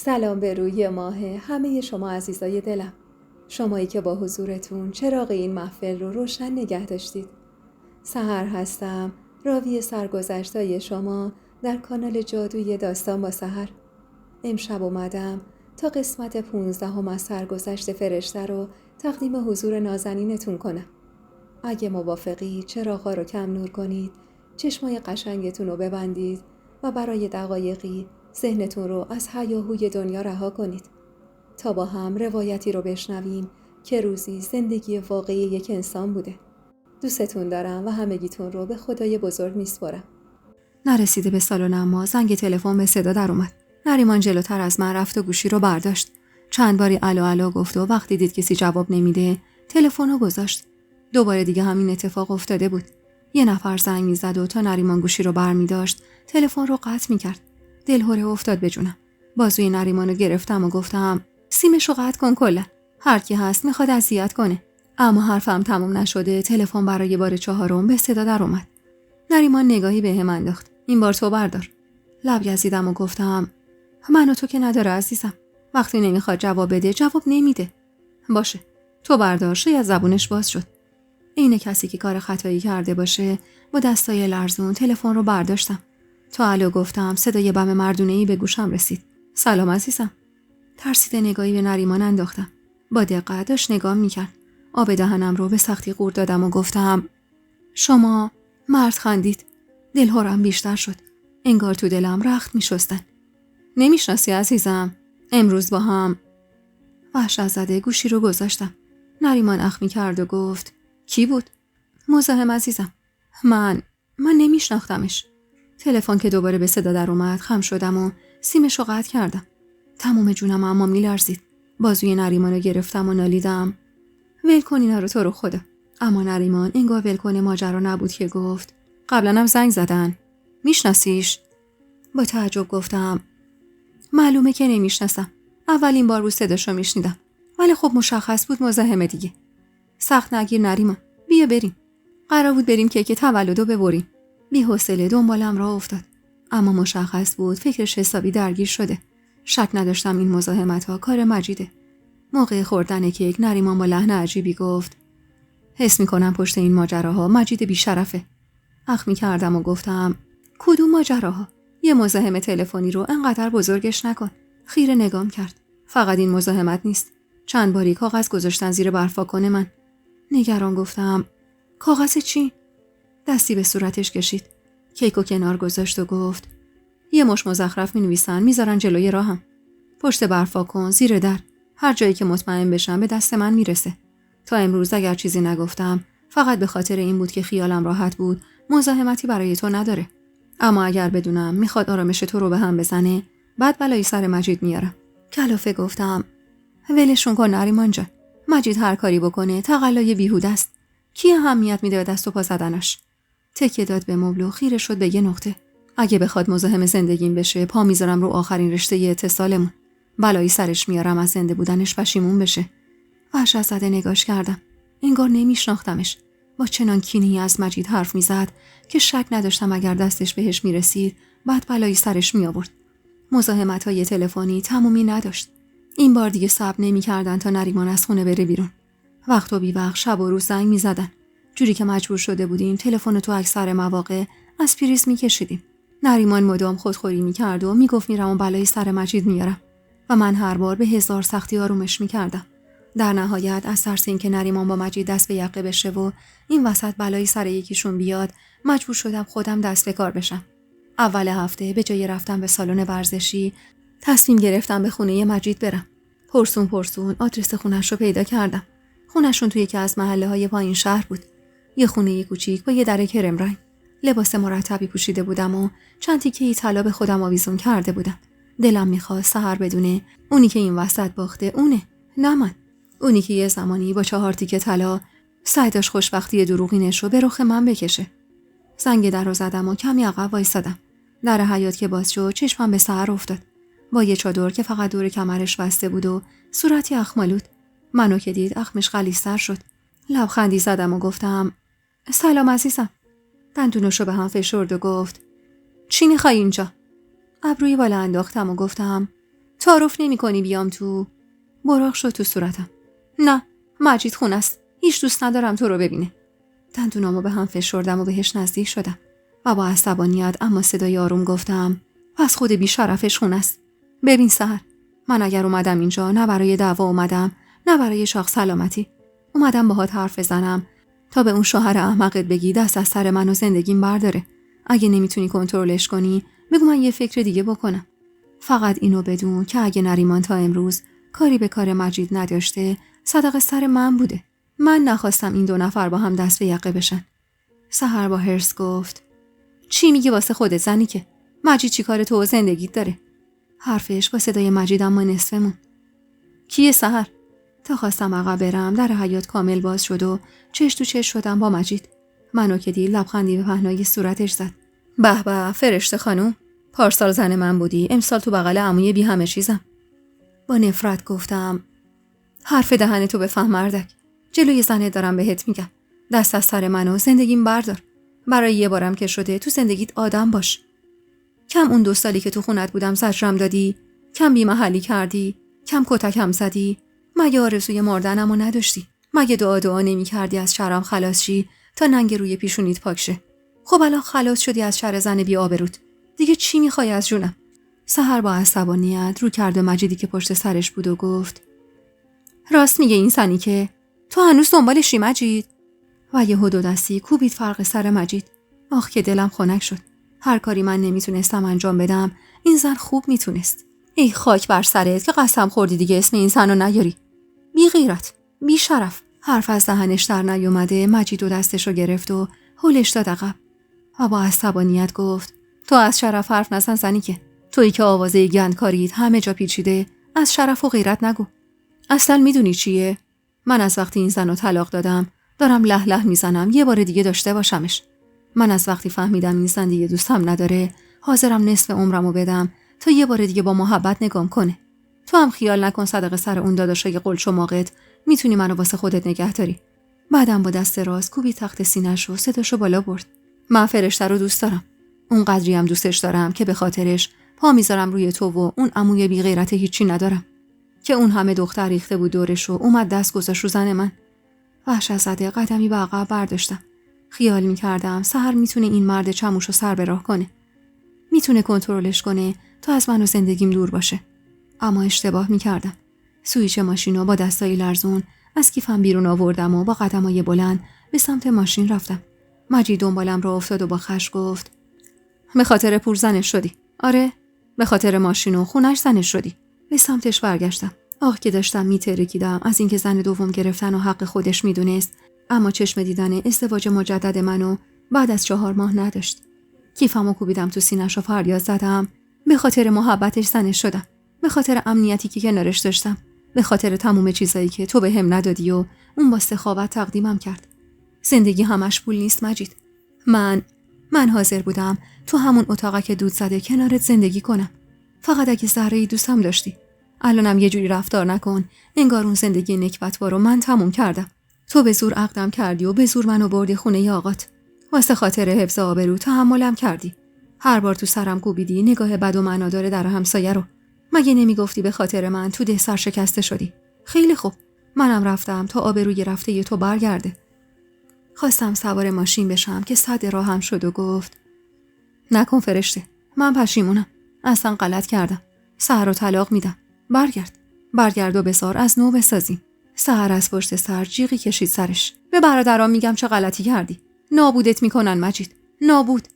سلام به روی ماه همه شما عزیزای دلم. شمایی که با حضورتون چراغ این محفل رو روشن نگه داشتید. سحر هستم، راوی سرگذشتای شما در کانال جادوی داستان با سحر. امشب اومدم تا قسمت 15 از سرگذشت فرشته رو تقدیم حضور نازنینتون کنم. اگه موافقی چراغا رو کم نور کنید، چشمای قشنگتون رو ببندید و برای دقایقی ذهنتون رو از هیاهوی دنیا رها کنید تا با هم روایتی رو بشنویم که روزی زندگی واقعی یک انسان بوده. دوستتون دارم و همگیتون رو به خدای بزرگ میسپارم. نرسیده به سالن اما زنگ تلفن به صدا در اومد. نریمان جلوتر از من رفت و گوشی رو برداشت. چند باری الو الو گفت و وقتی دید کسی جواب نمیده تلفن رو گذاشت. دوباره دیگه همین اتفاق افتاده بود. یه نفر زنگ میزد و تا نریمان گوشی رو برمی‌داشت تلفن رو قطع می‌کرد. دلهره افتاد به جونم. بازوی نریمان رو گرفتم و گفتم سیمش رو قطع کن کلا. هر کی هست میخواد اذیت کنه. اما حرفم تموم نشده تلفن برای بار چهارم به صدا در اومد. نریمان نگاهی به هم انداخت. این بار تو بردار. لب گزیدم و گفتم من و تو که نداره عزیزم. وقتی نمیخواد جواب بده جواب نمیده. باشه تو بردار. شاید زبونش باز شد. عین کسی که کار خطایی کرده باشه با دستای لرزون تلفن رو برداشتم. تا الو گفتم صدای بم مردونه‌ای به گوشم رسید. سلام عزیزم. ترسیده نگاهی به نریمان انداختم. با دقت داشت نگام میکرد. آب دهنم رو به سختی قورت دادم و گفتم شما. مرد خندید. دلهرم بیشتر شد. انگار تو دلم رخت میشستن. نمیشناسی عزیزم. امروز با هم. وحشت زده گوشی رو گذاشتم. نریمان اخمی کرد و گفت کی بود؟ مزاحم عزیزم. من نمیشناختمش. تلفن که دوباره به صدا در اومد خم شدم و سیمش رو قطع کردم. تمام جونم اما میلرزید. بازوی نریمان رو گرفتم و نالیدم ول کن اینا رو تو رو خدا. اما نریمان انگار ول کنه ماجرا نبود که گفت قبلا هم زنگ زدن. میشناسیش؟ با تعجب گفتم معلومه که نمیشناسم. اولین بار بود صداشو میشنیدم. ولی خب مشخص بود مزاحم دیگه. سخت نگیر نریمان. بیا بریم. قرار بود بریم کیک تولدو ببریم. بی‌حوصله دنبالم راه افتاد. اما مشخص بود فکرش حسابی درگیر شده. شک نداشتم این مزاحمت‌ها کار مجیده. موقع خوردن کیک نریمان با لحن عجیبی گفت حس می‌کنم پشت این ماجراها مجید بی‌شرفه. اخمی کردم و گفتم کدوم ماجراها؟ یه مزاحم تلفنی رو انقدر بزرگش نکن. خیره نگام کرد. فقط این مزاحمت نیست. چند باری کاغذ گذاشتن زیر برفاکن من. نگران گفتم کاغذ چی؟ دستی به صورتش کشید. کیکو کنار گذاشت و گفت یه مش مزخرف می‌نویسن میذارن جلوی راهم. پشت برفاکن، زیر در، هر جایی که مطمئن بشم به دست من میرسه. تا امروز اگر چیزی نگفتم فقط به خاطر این بود که خیالم راحت بود مزاحمتی برای تو نداره. اما اگر بدونم میخواد آرامش تو رو به هم بزنه بعد بلایی سر مجید میارم. کلافه گفتم ولشون کن نریمان جان. مجید هر کاری بکنه تقلای بیهوده است. کی اهمیت میده به دست و پا زدنش؟ تکیه داد به مبل و خیره شد به یه نقطه. اگه بخواد مزاحم زندگیم بشه پا میذارم رو آخرین رشته اتصالمون. بلایی سرش میارم از زنده بودنش پشیمون بشه. وحشت زده نگاش کردم. انگار نمیشناختمش. با چنان کینه‌ای از مجید حرف میزد که شک نداشتم اگر دستش بهش میرسید بعد بلایی سرش میآورد. مزاحمت‌های تلفنی تمومی نداشت. این بار دیگه صبر نمی‌کردن تا نریمان از خونه بره بیرون. وقت و بی وقت شب و روز زنگ می‌زدن. جوری که مجبور شده بودیم تلفن تو اکثر مواقع از پریز می‌کشیدیم. نریمان مدام خودخوری می‌کرد و میگفت میرم و بلایی سر مجید میارم و من هر بار به هزار سختی آرومش می‌کردم. در نهایت از ترس اینکه نریمان با مجید دست به یقه بشه و این وسط بلایی سر یکیشون بیاد مجبور شدم خودم دست به کار بشم. اول هفته به جای رفتن به سالن ورزشی تصمیم گرفتم به خونه مجید برم. پرسون آدرس خونش رو پیدا کردم. خونشون توی یکی از محله‌های پایین شهر بود. یه خونه کوچیک با یه در کرم رنگ. لباس مرتبی پوشیده بودم و چند تیکه طلا به خودم آویزون کرده بودم. دلم می‌خواست سحر بدونه اونی که این وسط باخته اونه، نه من. اونی که یه زمانی با 4 تیکه طلا سعی داشت خوشبختی دروغینش رو به رخ من بکشه. زنگ در رو زدم و کمی عقب وایسادم. در حیاط که باز شد چشمم به سحر افتاد. با یه چادر که فقط دور کمرش بسته بود و صورتی اخمالود. منو که دید اخمش غلیظ‌تر شد. لبخندی زدم و گفتم سلام عزیزم. دندوناشو به هم فشرد و گفت چی می‌خوای اینجا؟ ابروی بالا انداختم و گفتم تعارف نمی‌کنی بیام تو؟ براق شد تو صورتم. نه، مجید خونه است. هیچ دوست ندارم تو رو ببینه. دندونامو به هم فشردم و بهش نزدیک شدم و با عصبانیت اما صدای آروم گفتم پس خود بی‌شرفش خونه است. ببین سحر، من اگر اومدم اینجا نه برای دعوا اومدم، نه برای شاخ سلامتی. اومدم باهات حرف بزنم تا به اون شوهر احمقت بگی دست از سر من و زندگیم برداره. اگه نمیتونی کنترلش کنی بگو من یه فکر دیگه بکنم. فقط اینو بدون که اگه نریمان تا امروز کاری به کار مجید نداشته، صدق سر من بوده. من نخواستم این 2 نفر با هم دست به یقه بشن. سحر با هرس گفت چی میگی واسه خودت زنی که؟ مجید چی کار تو و زندگیت داره؟ حرفش با صدای مجید اما نصفمون. کیه سحر؟ تا خواستم عقب برم در حیاط کامل باز شد و چش تو چش شدم با مجید. منو که دید لبخندی به پهنای صورتش زد. به به فرشته خانوم، پارسال زن من بودی، امسال تو بغل عموی بی همه چیزم. با نفرت گفتم حرف دهن تو بفهم مردک. جلوی زنت دارم بهت میگم. دست از سر منو زندگیم بردار. برای یه بارم که شده تو زندگیت آدم باش. کم اون 2 سالی که تو خونت بودم زجرم دادی، کم بی محلی کردی، کم کتکم زدی. مگه آرزوی مردنمو نداشتی؟ مگه دعا نمی کردی از شرم خلاص شی تا ننگ روی پیشونیت پاک شه؟ خب الان خلاص شدی از شر زن بی آبروت. دیگه چی میخوای از جونم؟ سحر با عصبانیت رو کرد به مجیدی که پشت سرش بود و گفت راست میگه این زنی که تو هنوز دنبالشی مجید؟ و یهو 2 دستی کوبید فرق سر مجید. آخ که دلم خنک شد. هر کاری من نمیتونستم انجام بدم این زن خوب میتونست. ای خاک بر سرت که قسم خوردی دیگه اسم این زن رو نیاری. بی غیرت، بی شرف. حرف از دهنش در نیومده مجید 2 دستش رو گرفت و هلش داد عقب و با عصبانیت گفت تو از شرف حرف نزن زنی که. تویی که آوازه گند کارید همه جا پیچیده، از شرف و غیرت نگو. اصلا میدونی چیه؟ من از وقتی این زن رو طلاق دادم دارم له له میزنم یه بار دیگه داشته باشمش. من از وقتی فهمیدم این زن دیگه دوستم نداره حاضرم نصف عمرمو بدم تا یه بار دیگه با محبت نگام کنه. تو هم خیال نکن صدقه سر اون داداشای قلچماقت میتونی منو واسه خودت نگه داری. بعدم با دست راست کوبی تخت سینه‌ش و صداشو بالا برد. من فرشته رو دوست دارم. اون قدری هم دوستش دارم که به خاطرش پا میذارم روی تو و اون عموی بی غیرت هیچی ندارم که اون همه دختر ریخته بود دورش و اومد دست گذاشت رو زن من. وحشت زده قدمی به عقب برداشتم. خیال میکردم سحر میتونه این مرد چموشو سر به راه کنه. میتونه کنترلش کنه تا از من و زندگیم دور باشه. اما اشتباه میکردم. سویچ ماشینو با دستای لرزون از کیفم بیرون آوردم و با قدمای بلند به سمت ماشین رفتم. مجید دنبالم را افتاد و با خشم گفت به خاطر پول زنش شدی. آره، به خاطر ماشین و خونش زنش شدی. به سمتش برگشتم. آه که داشتم میترکیدم از اینکه زن دوم گرفتن و حق خودش میدونست، اما چشم دیدن ازدواج مجدد منو بعد از 4 ماه نداشت. کیفمو کوبیدم تو سینه‌ش و فریاد زدم به خاطر محبتش زنش شدم. به خاطر امنیتی که کنارش داشتم. به خاطر تموم چیزایی که تو بهم ندادی و اون با سخاوت تقدیمم کرد. زندگی همش پول نیست مجید. من حاضر بودم تو همون اتاقک که دود زده کنارت زندگی کنم. فقط اگه ذره‌ای دوستم داشتی. الانم یه جوری رفتار نکن انگار اون زندگی نکبت‌بار رو من تموم کردم. تو به زور عقدم کردی و به زور منو بردی خونه ی آقات. واسه خاطر حفظ آبرو تحملم کردی. هر بار تو سرم کوبیدی نگاه بد و معنادار در همسایه رو. مگه نمیگفتی به خاطر من تو ده سرشکسته شدی؟ خیلی خوب. منم رفتم تا آبروی رفته ی تو برگرده. خواستم سوار ماشین بشم که صد راهم شد و گفت نکن فرشته، من پشیمونم. اصلا غلط کردم. سحر رو طلاق میدم. برگرد و بذار از نو بسازیم. سحر از پشت سر جیغی کشید سرش. به برادرام میگم چه غلطی کردی. نابودت میکنن مجید. نابود.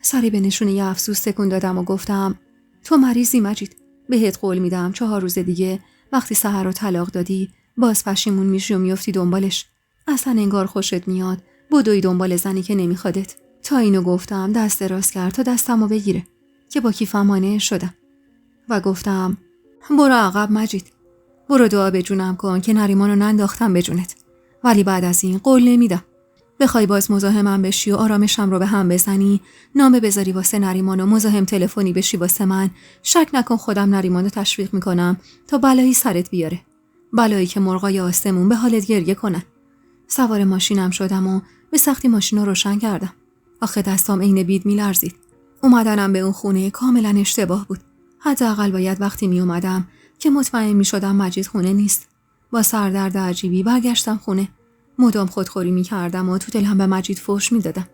سری به نشونه ی افسوس تکون دادم و گفتم تو مریضی مجید. بهت قول میدم 4 روز دیگه وقتی سحر رو طلاق دادی باز پشیمون میشی و میافتی دنبالش. اصلا انگار خوشت میاد بدوی دنبال زنی که نمیخوادت. تا اینو گفتم دست دراز کرد تا دستمو بگیره که با کیفم مانع شدم و گفتم برو عقب مجید. برو دعا به جونم کن که نریمانو ننداختم به جونت. ولی بعد از این قول نمیدم. بخوای باز مزاحمم بشی و آرامشم رو به هم بزنی، نامه بذاری واسه نریمان و مزاحم تلفنی بشی واسه من، شک نکن خودم نریمانو تشویق میکنم تا بلایی سرت بیاره. بلایی که مرغای آسمون به حالت گریه کنن. سوار ماشینم شدم و به سختی ماشین رو روشن کردم. آخه دستام عین بید میلرزید. اومدنم به اون خونه کاملا اشتباه بود. حداقل باید وقتی می اومدم که مطمئن می شدم مجید خونه نیست. با سردرد عجیبی برگشتم خونه. مدام خودخوری می کردم و تو دلم به مجید فحش می دادم.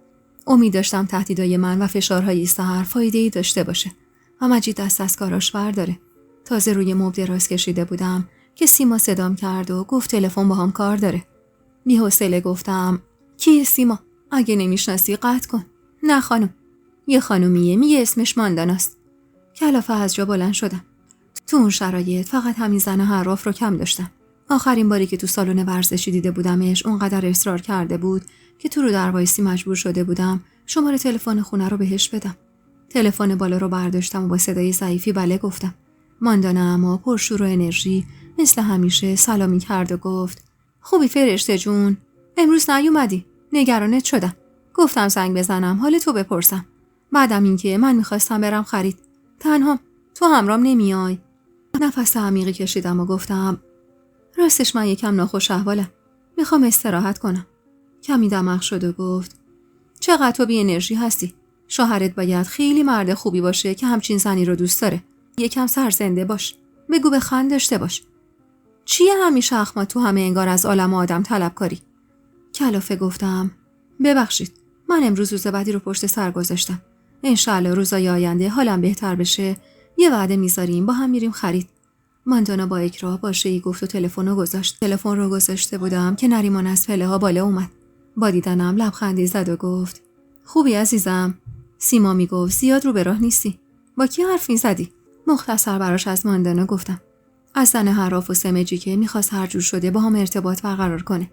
امید داشتم تهدیدهای من و فشارهای سحر فایده‌ای داشته باشه و مجید دست از کاراش برداره. تازه روی مبل دراز کشیده بودم که سیما صدام کرد و گفت تلفن با هم کار داره. بی‌حوصله گفتم کیه سیما؟ اگه نمیشناسی قطع کن. نه خانم. یه خانومیه، میگه اسمش مانداناست. کلافه از جا بلند شدم. تو اون شرایط فقط همین زن حراف رو کم داشتم. آخرین باری که تو سالن ورزشی دیده بودمش اونقدر اصرار کرده بود که تو رو در وایسی مجبور شده بودم شماره تلفن خونه رو بهش بدم. تلفن بالا رو برداشتم و با صدای ضعیفی بله گفتم. ماندانا اما پرشور و انرژی مثل همیشه سلامی کرد و گفت خوبی فرشته جون؟ امروز نیومدی؟ نگرانت شدم. گفتم زنگ بزنم حال تو بپرسم. بعدم اینکه من میخواستم برم خرید. تنهام تو همرام نمیای؟ نفس عمیقی کشیدم و گفتم راستش من یکم ناخوش احوالم. میخوام استراحت کنم. کمی دماغ شد و گفت چقدر تو بی انرژی هستی. شوهرت باید خیلی مرد خوبی باشه که همچین زنی رو دوست داره. یکم سرزنده باش. بگو بخند داشته باش. چیه همیشه اخما تو همه انگار از عالم آدم طلبکاری؟ کلافه گفتم ببخشید. من امروز روز بعدی رو پشت سر گذاشتم. انشالله روزای آینده حالم بهتر بشه. یه وعده میذاریم با هم میریم خرید. ماندانا با اکراه باشه‌ای گفت و تلفن رو گذاشت. تلفن رو گذاشته بودم که نریمان از پله ها بالا اومد. با دیدنم لبخندی زد و گفت خوبی عزیزم؟ سیما میگفت زیاد رو به راه نیستی. با کی حرف میزدی؟ مختصر براش از ماندانا گفتم. از زن حراف و سمجی که میخواست هر جور شده با هم ارتباط برقرار کنه.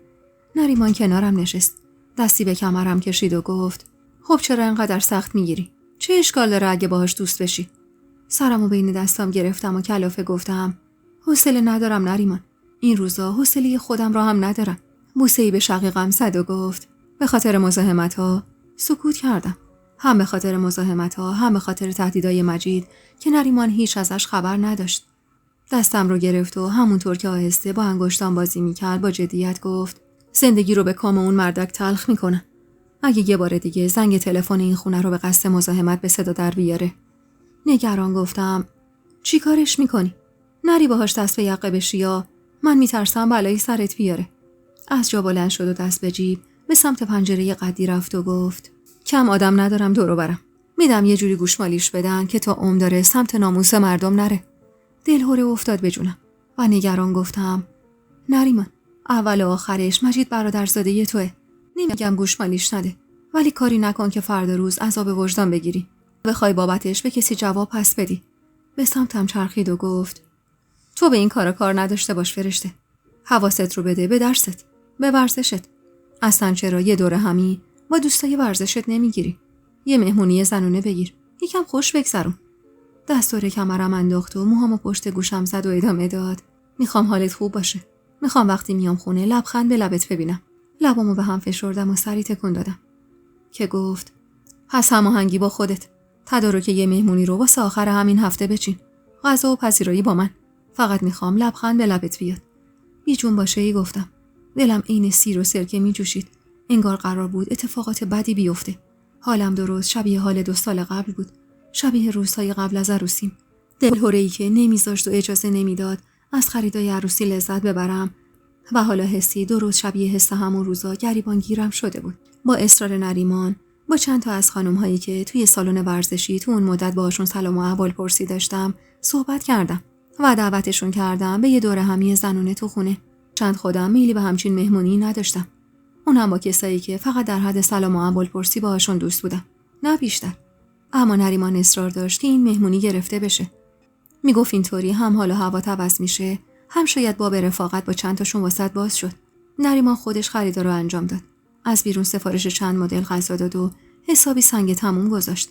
نریمان کنارم نشست. دستی به کمرم کشید و گفت خب چرا اینقدر سخت میگیری؟ چه اشکال داره اگه باهاش دوست بشی؟ سرمو بین دستام گرفتم و کلافه گفتم حوصله ندارم نریمان. این روزا حوصله خودم را هم ندارم. بوسه‌ای به شقیقم زد و گفت به خاطر مزاحمت‌ها. سکوت کردم. هم به خاطر مزاحمت‌ها هم به خاطر تهدیدهای مجید که نریمان هیچ ازش خبر نداشت. دستم رو گرفت و همونطور که آهسته با انگشتام بازی می‌کرد با جدیت گفت زندگی رو به کام اون مردک تلخ می‌کنه. اگه یه بار دیگه زنگ تلفن این خونه رو به قصد مزاحمت به صدا در بیاره. نگران گفتم چی کارش می‌کنی؟ نری باهاش دست به یقه بشی یا من می‌ترسم بلایی سرت بیاره. از جا بلند شد و دست به جیب به سمت پنجره قدی رفت و گفت کم آدم ندارم دورو برم. میدم یه جوری گوشمالیش بدن که تا عمر داره سمت ناموس مردم نره. دلهوره افتاد به جونم و نگران گفتم نریمان اول و آخرش مجید برادرزاده توئه. نمیگم گوشمالیش نده ولی کاری نکن که فردا روز عذاب وجدان بگیری. بخوای بابتش به کسی جواب پس بدی. به سمتم چرخید و گفت تو به این کار نداشته باش فرشته. حواست رو بده به درست، به ورزشت. اصلا چرا یه دوره همی با دوستای ورزشت نمیگیری؟ یه مهمونی زنونه بگیر. یکم خوش بگذرون. دستور کمرم انداخت و موهامو پشت گوشم زد و ادامه داد. میخوام حالت خوب باشه. میخوام وقتی میام خونه لبخند به لبت ببینم. لبامو به هم فشردم و سری تکون دادم. که گفت پس هماهنگی با خودت. تدارک یه مهمونی رو واسه آخر همین هفته بچین. غذا و پذیرایی با من. فقط میخوام لبخند به لبت بیاد. بی جون باشه‌ای گفتم. دلم عین سیر و سرکه میجوشید. انگار قرار بود اتفاقات بدی بیفته. حالم درست شبیه حال 2 سال قبل بود. شبیه روزهای قبل از عروسیم. دلهره‌ای که نمیذاشت و اجازه نمیداد از خریدای عروسی لذت ببرم و حالا حسی درست شبیه حس همون روزا گریبان گیرم شده بود. با اصرار نریمان با چند تا از خانم‌هایی که توی سالن ورزشی تو اون مدت باهاشون سلام و احوال پرسی داشتم صحبت کردم و دعوتشون کردم به یه دوره همی زنونه تو خونه. چند خودم میلی به همچین مهمونی نداشتم. اونم با کسایی که فقط در حد سلام و احوال پرسی باهاشون دوست بودم. نه بیشتر. اما نریمان اصرار داشت که این مهمونی گرفته بشه. میگفت اینطوری هم حال و هوا عوض میشه، هم شاید باب رفاقت با چند تاشون واسط باز شد. نریمان خودش خریدا رو انجام داد. از بیرون سفارش چند مدل غذا داد و حسابی سنگ تموم گذاشت.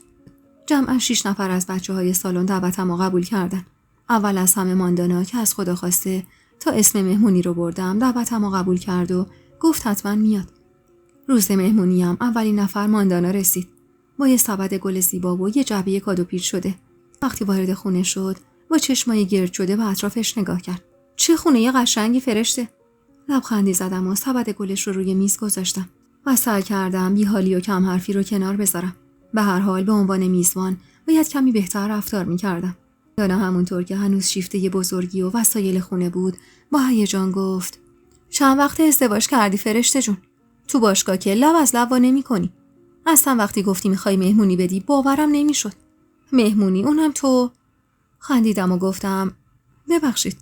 جمعاً 6 نفر از بچه‌های سالن دعوتمو قبول کردن. اول از همه ماندانا که از خدا خواسته تا اسم مهمونی رو بردم دعوتمو قبول کرد و گفت حتما میاد. روز مهمونیم اولین نفر ماندانا رسید. با یه سبد گل زیبا و یه جعبه کادو پیچ شده. وقتی وارد خونه شد با چشمای گرد شده به اطرافش نگاه کرد. چه خونه قشنگی فرشته. لبخندی زدم و سبد گلش رو روی میز گذاشتم و سعی کردم بی‌حالی و کم حرفی رو کنار بذارم. به هر حال به عنوان میزبان باید کمی بهتر رفتار می‌کردم. دانا همونطور که هنوز شیفته بزرگی و وسایل خونه بود با هیجان گفت: چند وقت ازدواج کردی فرشته جون؟ تو باشگاه که لب از لب وا نمی‌کنی. اصلا وقتی گفتی میخوای مهمونی بدی باورم نمیشد. مهمونی اونم تو؟ خندیدم و گفتم: ببخشید،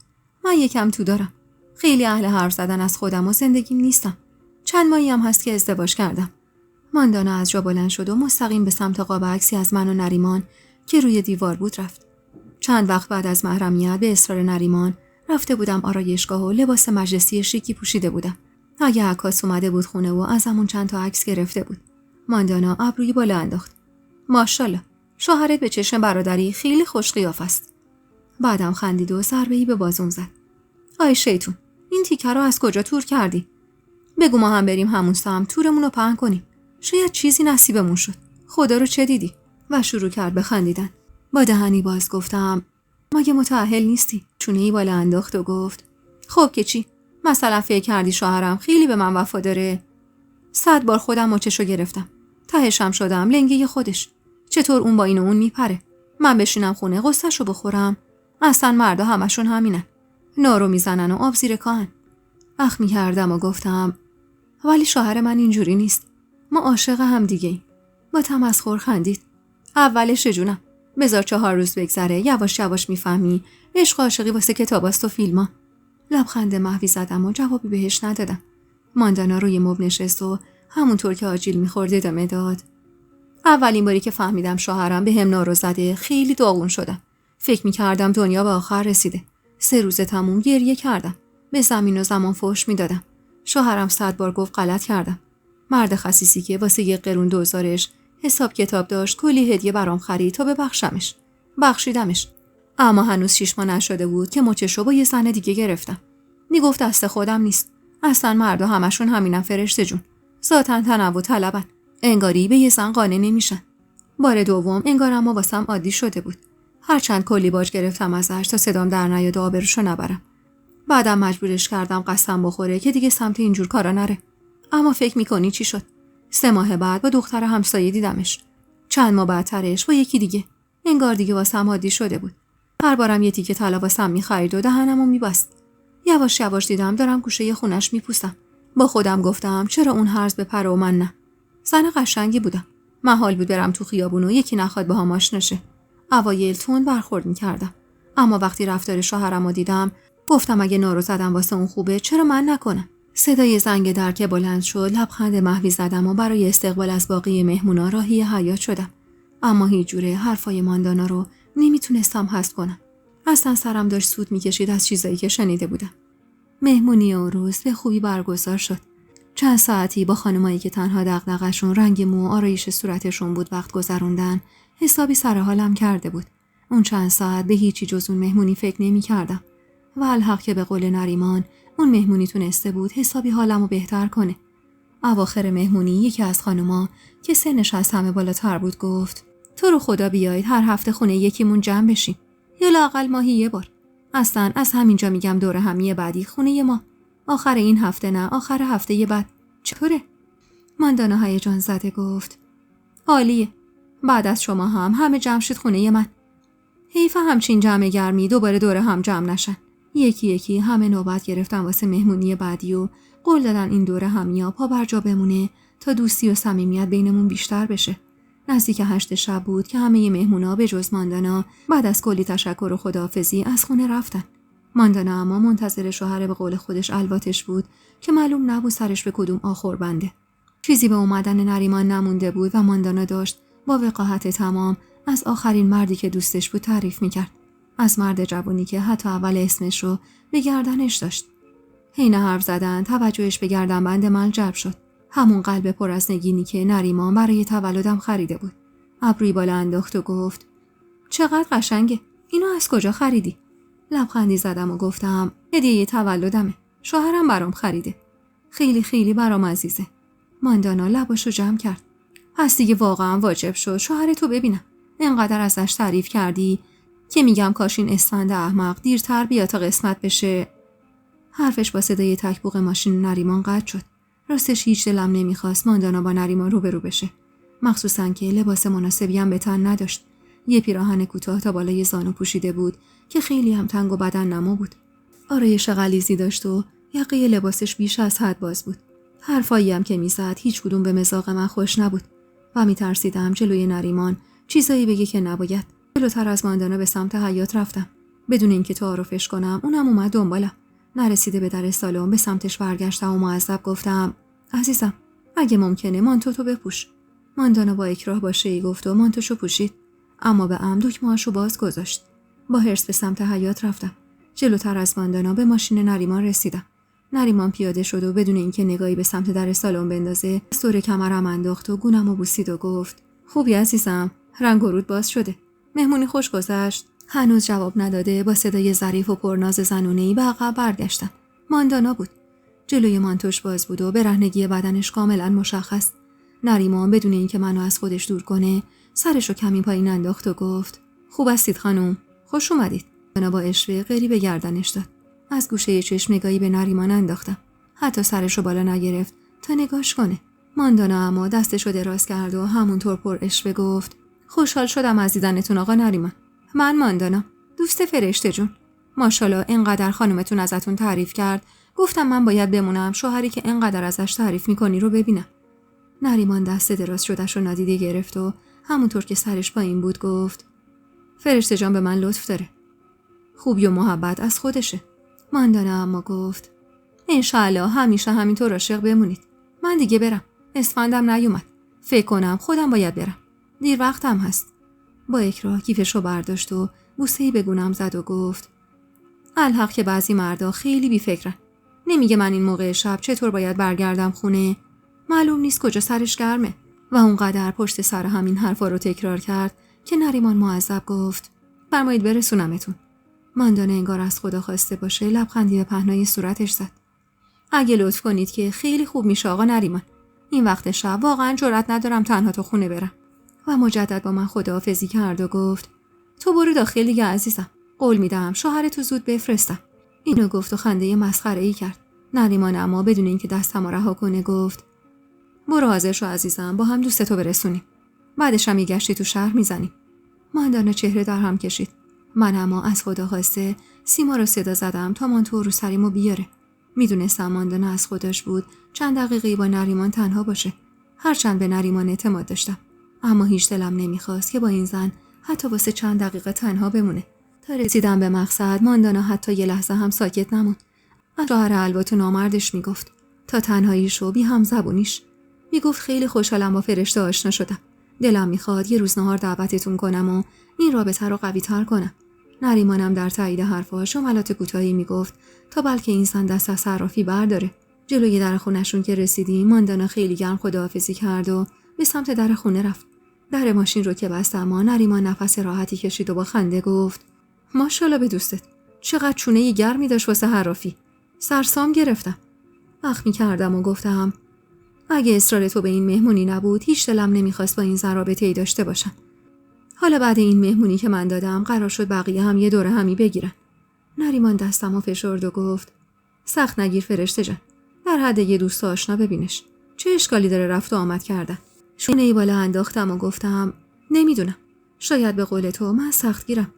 من یکم تو دارم. خیلی اهل حرف زدن از خودم و زندگیم نیستم. چند ماهی هم هست که ازدواج کردم. ماندانا از جا بلند شد و مستقیم به سمت قاب عکسی از من و نریمان که روی دیوار بود رفت. چند وقت بعد از محرمیت به اصرار نریمان رفته بودم آرایشگاه و لباس مجلسی شیکی پوشیده بودم. اگه عکاس اومده بود خونه و ازمون چند تا عکس گرفته بود. ماندانا ابروی بالا انداخت. ماشاءالله، شوهرت به چشم برادری خیلی خوش قیافه است. بعدم خندید و ضربه‌ای به بازوم زد. آی شیطون، این تیکه رو از کجا تور کردی؟ بگو ما هم بریم همون سمت تورمون رو پهن کنیم. شاید چیزی نصیبمون شد. خدا رو چه دیدی؟ و شروع کرد به خندیدن. با دهنی باز گفتم: مگه متأهل نیستی؟ چونه‌ای بالا انداخت و گفت: خب که چی؟ مثلا فکر کردی شوهرم خیلی به من وفاداره؟ 100 بار خودم مچشو گرفتم. تهشم شدم لنگه خودش. چطور اون با این و اون میپره؟ من بشینم خونه قصه‌شو بخورم؟ اصلا مردا همشون همینن. نارو میزنن و آب زیر کاهن. اخ می‌کردم و گفتم: ولی شوهر من اینجوری نیست. ما عاشق هم دیگه ایم. با تمسخر خندید. اولش جونم. بذار 4 روز بگذره، یواش یواش میفهمی عشق عاشقی واسه کتاباست و فیلما. لبخند محوی زدم و جوابی بهش ندادم. ماندانا روی مبل نشست و همونطور که آجیل می‌خورد ادامه داد: اولین باری که فهمیدم شوهرم به هم نارو زده خیلی داغون شدم. فکر می‌کردم دنیا به آخر رسیده. 3 روز تموم گریه کردم. به زمین و زمان فحش میدادم. شوهرم 100 بار گفت غلط کردم. مرد خسیسی که واسه 1 قرون دوزارش حساب کتاب داشت کلی هدیه برام خرید تا ببخشمش. بخشیدمش. اما هنوز 6 ماه نشده بود که مچشو با یه زن دیگه گرفتم. میگفت دست خودم نیست. اصلا مردا همشون همینن فرشته جون. ذاتاً تنوع طلبن. انگاری به یه زن قانع نمیشن. بار دوم انگار اما واسم عادی شده بود. هرچند کلی باج گرفتم ازش تا صدام در نیاد و آبروشو نبرم. بعدم مجبورش کردم قسم بخوره که دیگه سمت اینجور کارا نره. اما فکر میکنی چی شد؟ 3 ماه بعد با دختر همسایه دیدمش. چند ماه بعدترش با یکی دیگه. انگار دیگه واسم عادی شده بود. هر بارم یه تیکه طلا واسم می‌خرید و دهنمو می‌بست. یواش یواش دیدم دارم گوشه خونش میپوسم. با خودم گفتم چرا اون هرز بپره و من نه؟ زن قشنگی بودم. محال بود برم تو خیابون و یکی نخواد باهام آشنا شه. اوایل تند برخورد می‌کردم. اما وقتی رفتار شوهرمو دیدم گفتم اگه نارو زدم واسه اون خوبه چرا من نکنم؟ صدای زنگ در که بلند شد لبخند محوی زدم و برای استقبال از باقی مهمونا راهی حیاط شدم. اما هیچ جوره حرفای ماندانا رو نمیتونستم حذف کنم. اصلا سرم داشت سود میکشید از چیزایی که شنیده بودم. مهمونی اون روز به خوبی برگزار شد. چند ساعتی با خانمایی که تنها دغدغه‌شون رنگ مو و آرایش صورتشون بود وقت گذروندن حسابی سر حالم کرده بود. اون چند ساعت به هیچی جز اون مهمونی فکر نمی‌کردم. و الحق که به قول نریمان اون مهمونی تونسته بود حسابی حالمو بهتر کنه. اواخر مهمونی یکی از خانما که سنش از همه بالاتر بود گفت: تو رو خدا بیایید هر هفته خونه یکیمون جمع بشیم. یا لااقل ماهی 1 بار. اصلا از همینجا میگم دور همی بعدی خونه ما. آخر این هفته نه، آخر هفته بعد. چطوره؟ ماندانا هیجان زده گفت: عالیه. بعد از شما هم همه جمع شد خونه من. حیف همچین جمع گرمی دوباره دور هم جمع نشن. یکی یکی همه نوبت گرفتن واسه مهمونی بعدی و قول دادن این دوره همیا پا بر جا بمونه تا دوستی و صمیمیت بینمون بیشتر بشه. نزدیک 8 شب بود که همه مهمونا به جز ماندانا بعد از کلی تشکر و خداحافظی از خونه رفتن. ماندانا اما منتظر شوهر به قول خودش الواتش بود که معلوم نبود سرش به کدوم آخر بنده. چیزی به اومدن نریمان نمونده بود و ماندانا داشت با وقاحت تمام از آخرین مردی که دوستش بود تعریف میکرد. از مرد جوانی که حتی اول اسمش رو به گردنش داشت. حین حرف زدن توجهش به گردنبند من جلب شد. همون قلب پر از نگینی که نریمان برای تولدم خریده بود. ابروی بالا انداخت و گفت: چقدر قشنگه. اینو از کجا خریدی؟ لبخندی زدم و گفتم: هدیه تولدمه. شوهرم برام خریده. خیلی خیلی برام عزیزه. ماندانا لباشو جمع کرد. پس دیگه واقعا واجب شد شوهرتو ببینم. اینقدر ازش تعریف کردی که میگم کاش این اسفند احمق دیرتر بیا تا قسمت بشه. حرفش با صدای تکبوق ماشین نریمان قطع شد. راستش هیچ دلم نمیخواست ماندانا با نریمان روبرو بشه. مخصوصاً که لباس مناسبی هم به تن نداشت. یه پیراهن کوتاه تا بالای زانو پوشیده بود که خیلی هم تنگ و بدن نما بود. آرایش غلیظی داشت و یقه لباسش بیش از حد باز بود. حرفایی هم که میزد هیچ کدوم به مذاق من خوش نبود و میترسیدم جلوی نریمان چیزایی بگه که نباید. جلوتر از ماندانا به سمت حیاط رفتم. بدون اینکه تعارفش کنم اونم اومد دنبالم. نرسیده به در سالن به سمتش برگشتم و معذب گفتم عزیزم اگه ممکنه مانتوتو بپوش. ماندانا با اکراه با شیء گفت و مانتوشو پوشید، اما به عمد دکمه‌هاشو باز گذاشت. با حرص به سمت حیاط رفتم. جلوتر از ماندانا به ماشین نریمان رسیدم. نریمان پیاده شد و بدون اینکه نگاهی به سمت در سالن بندازه دور کمرم انداخت و گونمو بوسید و گفت خوبی عزیزم، رنگ و رود باز شده، مهمونی خوش گذشت. هنوز جواب نداده با صدای ظریف و پرناز زنونه‌ای به عقب برگشتم. ماندانا بود. جلوی مانتوش باز بود و برهنگی بدنش کاملا مشخص. نریمان بدون اینکه منو از خودش دور کنه سرشو کمی پایین انداخت و گفت خوب هستید خانم، خوش اومدید. ماندانا با اشوه غری به گردنش داد. از گوشه چشم نگاهی به نریمان انداختم. حتی سرشو بالا نگرفت تا نگاش کنه. ماندانا اما دستشو دراز کرد و همونطور پر اشوه گفت خوشحال شدم از دیدنتون آقا نریمان. من ماندانا، دوست فرشته جون. ماشاءالله اینقدر خانومتون ازتون تعریف کرد، گفتم من باید بمونم شوهری که اینقدر ازش تعریف میکنی رو ببینم. نریمان دست دراز شده‌شو نادیده گرفت و همونطور که سرش پایین بود گفت فرشته جان به من لطف داره. خوبی و محبت از خودشه. ماندانا اما گفت انشالله همیشه همینطور عاشق بمونید. من دیگه برم. اسفندم نیومد. فکر کنم خودم باید برم. دیر وقتم هست. با اکراه کیفشو برداشت و بوسه‌ای به گونم زد و گفت الحق که بعضی مردا خیلی بی‌فکرن. نمیگه من این موقع شب چطور باید برگردم خونه؟ معلوم نیست کجا سرش گرمه. و اونقدر پشت سر همین حرفا رو تکرار کرد که نریمان معذب گفت فرمایید برسونمتون. ماندانا انگار از خدا خواسته باشه لبخندی به پهنای صورتش زد. اگه لطف کنید که خیلی خوب میشه آقا نریمان. این وقت شب واقعا جرئت ندارم تنها تو خونه برم. و مجدد با من خداحافظی کرد و گفت تو برو داخل دیگه عزیزم. قول میدم شوهرتو زود بفرستم. اینو گفت و خنده مسخره‌ای کرد. نریمان اما بدون اینکه دستمو رها کنه گفت برو حاضر شو عزیزم، با هم دوستتو برسونیم. بعدش هم یه گشتی تو شهر میزنیم. ماندانا چهره در هم کشید. من اما از خدا خواسته سیما رو صدا زدم تا مانتو رو سریمو بیاره. میدونستم ماندانا از خودش بود چند دقیقه با نریمان تنها باشه. هرچند به نریمان اعتماد داشتم، اما هیچ دلم نمیخواست که با این زن حتی واسه چند دقیقه تنها بمونه. تا رسیدم به مقصد ماندانا حتی یه لحظه هم ساکت نموند. از شوهر البته نامردش میگفت تا تنهاییشو بی هم زبونیش. میگفت خیلی خوشحالم با فرشته آشنا شدم. دلم میخواد یه روز نهار دعوتتون کنم و این رابطه رو قوی تر کنم. نریمانم در تایید حرفاش جملات کوتاهی میگفت تا بلکه این زن دست از صرافی برداره. جلوی در خونه‌شون که رسیدیم ماندانا خیلی گرم خداحافظی کرد و به سمت در خونه رفت. در ماشین رو که بست اما نریمان نفس راحتی کشید و با خنده گفت ماشاءالله به دوستت، چقدر چونه گرمی داشت واسه حرافی. سرسام گرفتم. اخمی کردم و گفتم اگه اصرار تو به این مهمونی نبود هیچ دلم نمیخواست با این زن رابطه‌ای داشته باشم. حالا بعد این مهمونی که من دادم قرار شد بقیه هم یه دوره همی بگیرن. نریمان دستمو فشرد و گفت سخت نگیر فرشته جان، در حد یه دوست آشنا ببینش، چه اشکالی داره رفت و آمد کردن. شونه‌ای بالا انداختم و گفتم نمیدونم، شاید به قول تو من سخت گیرم.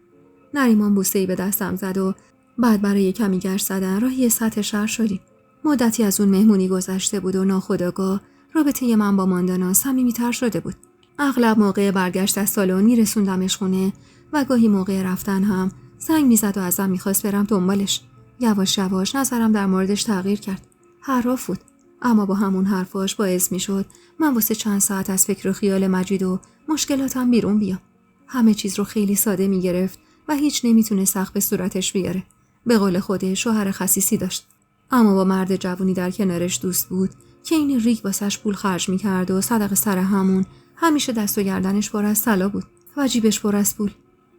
نریمان بوسه‌ای به دستم زد و بعد برای کمی گشت زدن راهی سطح شهر شدیم. مدتی از اون مهمونی گذشته بود و ناخودآگاه رابطه من با ماندانا صمیمی‌تر شده بود. اغلب موقع برگشت از سالن میرسوندمش خونه و گاهی موقع رفتن هم زنگ میزد و ازم میخواست برم دنبالش. یواش یواش نظرم در موردش تغییر کرد. حراف بود، اما با همون حرفاش باعث میشد من واسه چند ساعت از فکر و خیال مجید و مشکلاتم بیرون بیام. همه چیز رو خیلی ساده میگرفت و هیچ نمیتونه سقف به صورتش بیاره. به قول خودش شوهر خسیسی داشت، اما با مرد جوونی در کنارش دوست بود که این ریگ واسش پول خرج میکرد و صدقه سر همون همیشه دست و گردنش پر از طلا بود و جیبش پر از پول.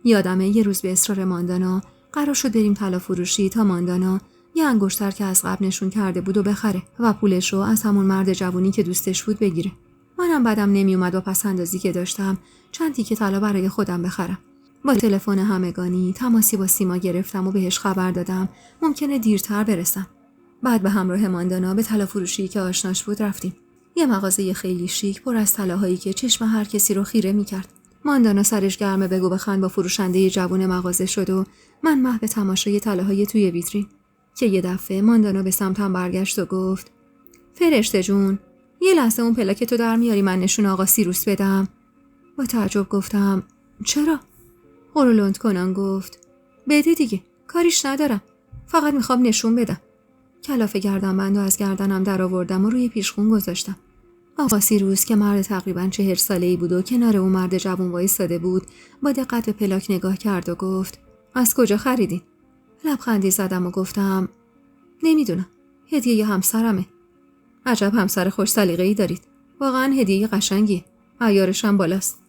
یادمه یه روز به اصرار ماندانا قرار شد بریم طلا فروشی تا ماندانا یه انگشتر که از قبل نشون کرده بود و بخره و پولشو از همون مرد جوونی که دوستش بود بگیره. منم بعدم نمیومد با پسندازی که داشتم چند تیکه طلا برای خودم بخرم. با تلفن همگانی تماسی با سیما گرفتم و بهش خبر دادم ممکنه دیرتر برسم. بعد به همراه ماندانا به طلا فروشی که آشناش بود رفتیم. یه مغازه خیلی شیک پر از طلاهایی که چشم هر کسی رو خیره می‌کرد. ماندانا سرش گرمه بگو بخند با فروشنده جوان مغازه شد و من محو تماشای طلاهای توی ویترین که یه دفعه ماندانا به سمتم برگشت و گفت فرشته جون، یه لحظه اون پلاک تو در میاری من نشون آقا سیروس بدم؟ با تعجب گفتم چرا؟ قرولند کنان گفت بده دیگه، کاریش ندارم، فقط میخوام نشون بدم. کلاف گردنبندو از گردنم در آوردم و روی پیشخون گذاشتم. آقا سیروس که مرد تقریباً 40 ساله‌ای بود و کنار اون مرد جوان وایساده بود با دقت به پلاک نگاه کرد و گفت از کجا خریدین؟ لبخندی زدم و گفتم نمیدونم، هدیه همسرمه. عجب همسر خوش سلیقه‌ای دارید، واقعاً هدیه قشنگیه، عیارش هم بالاست.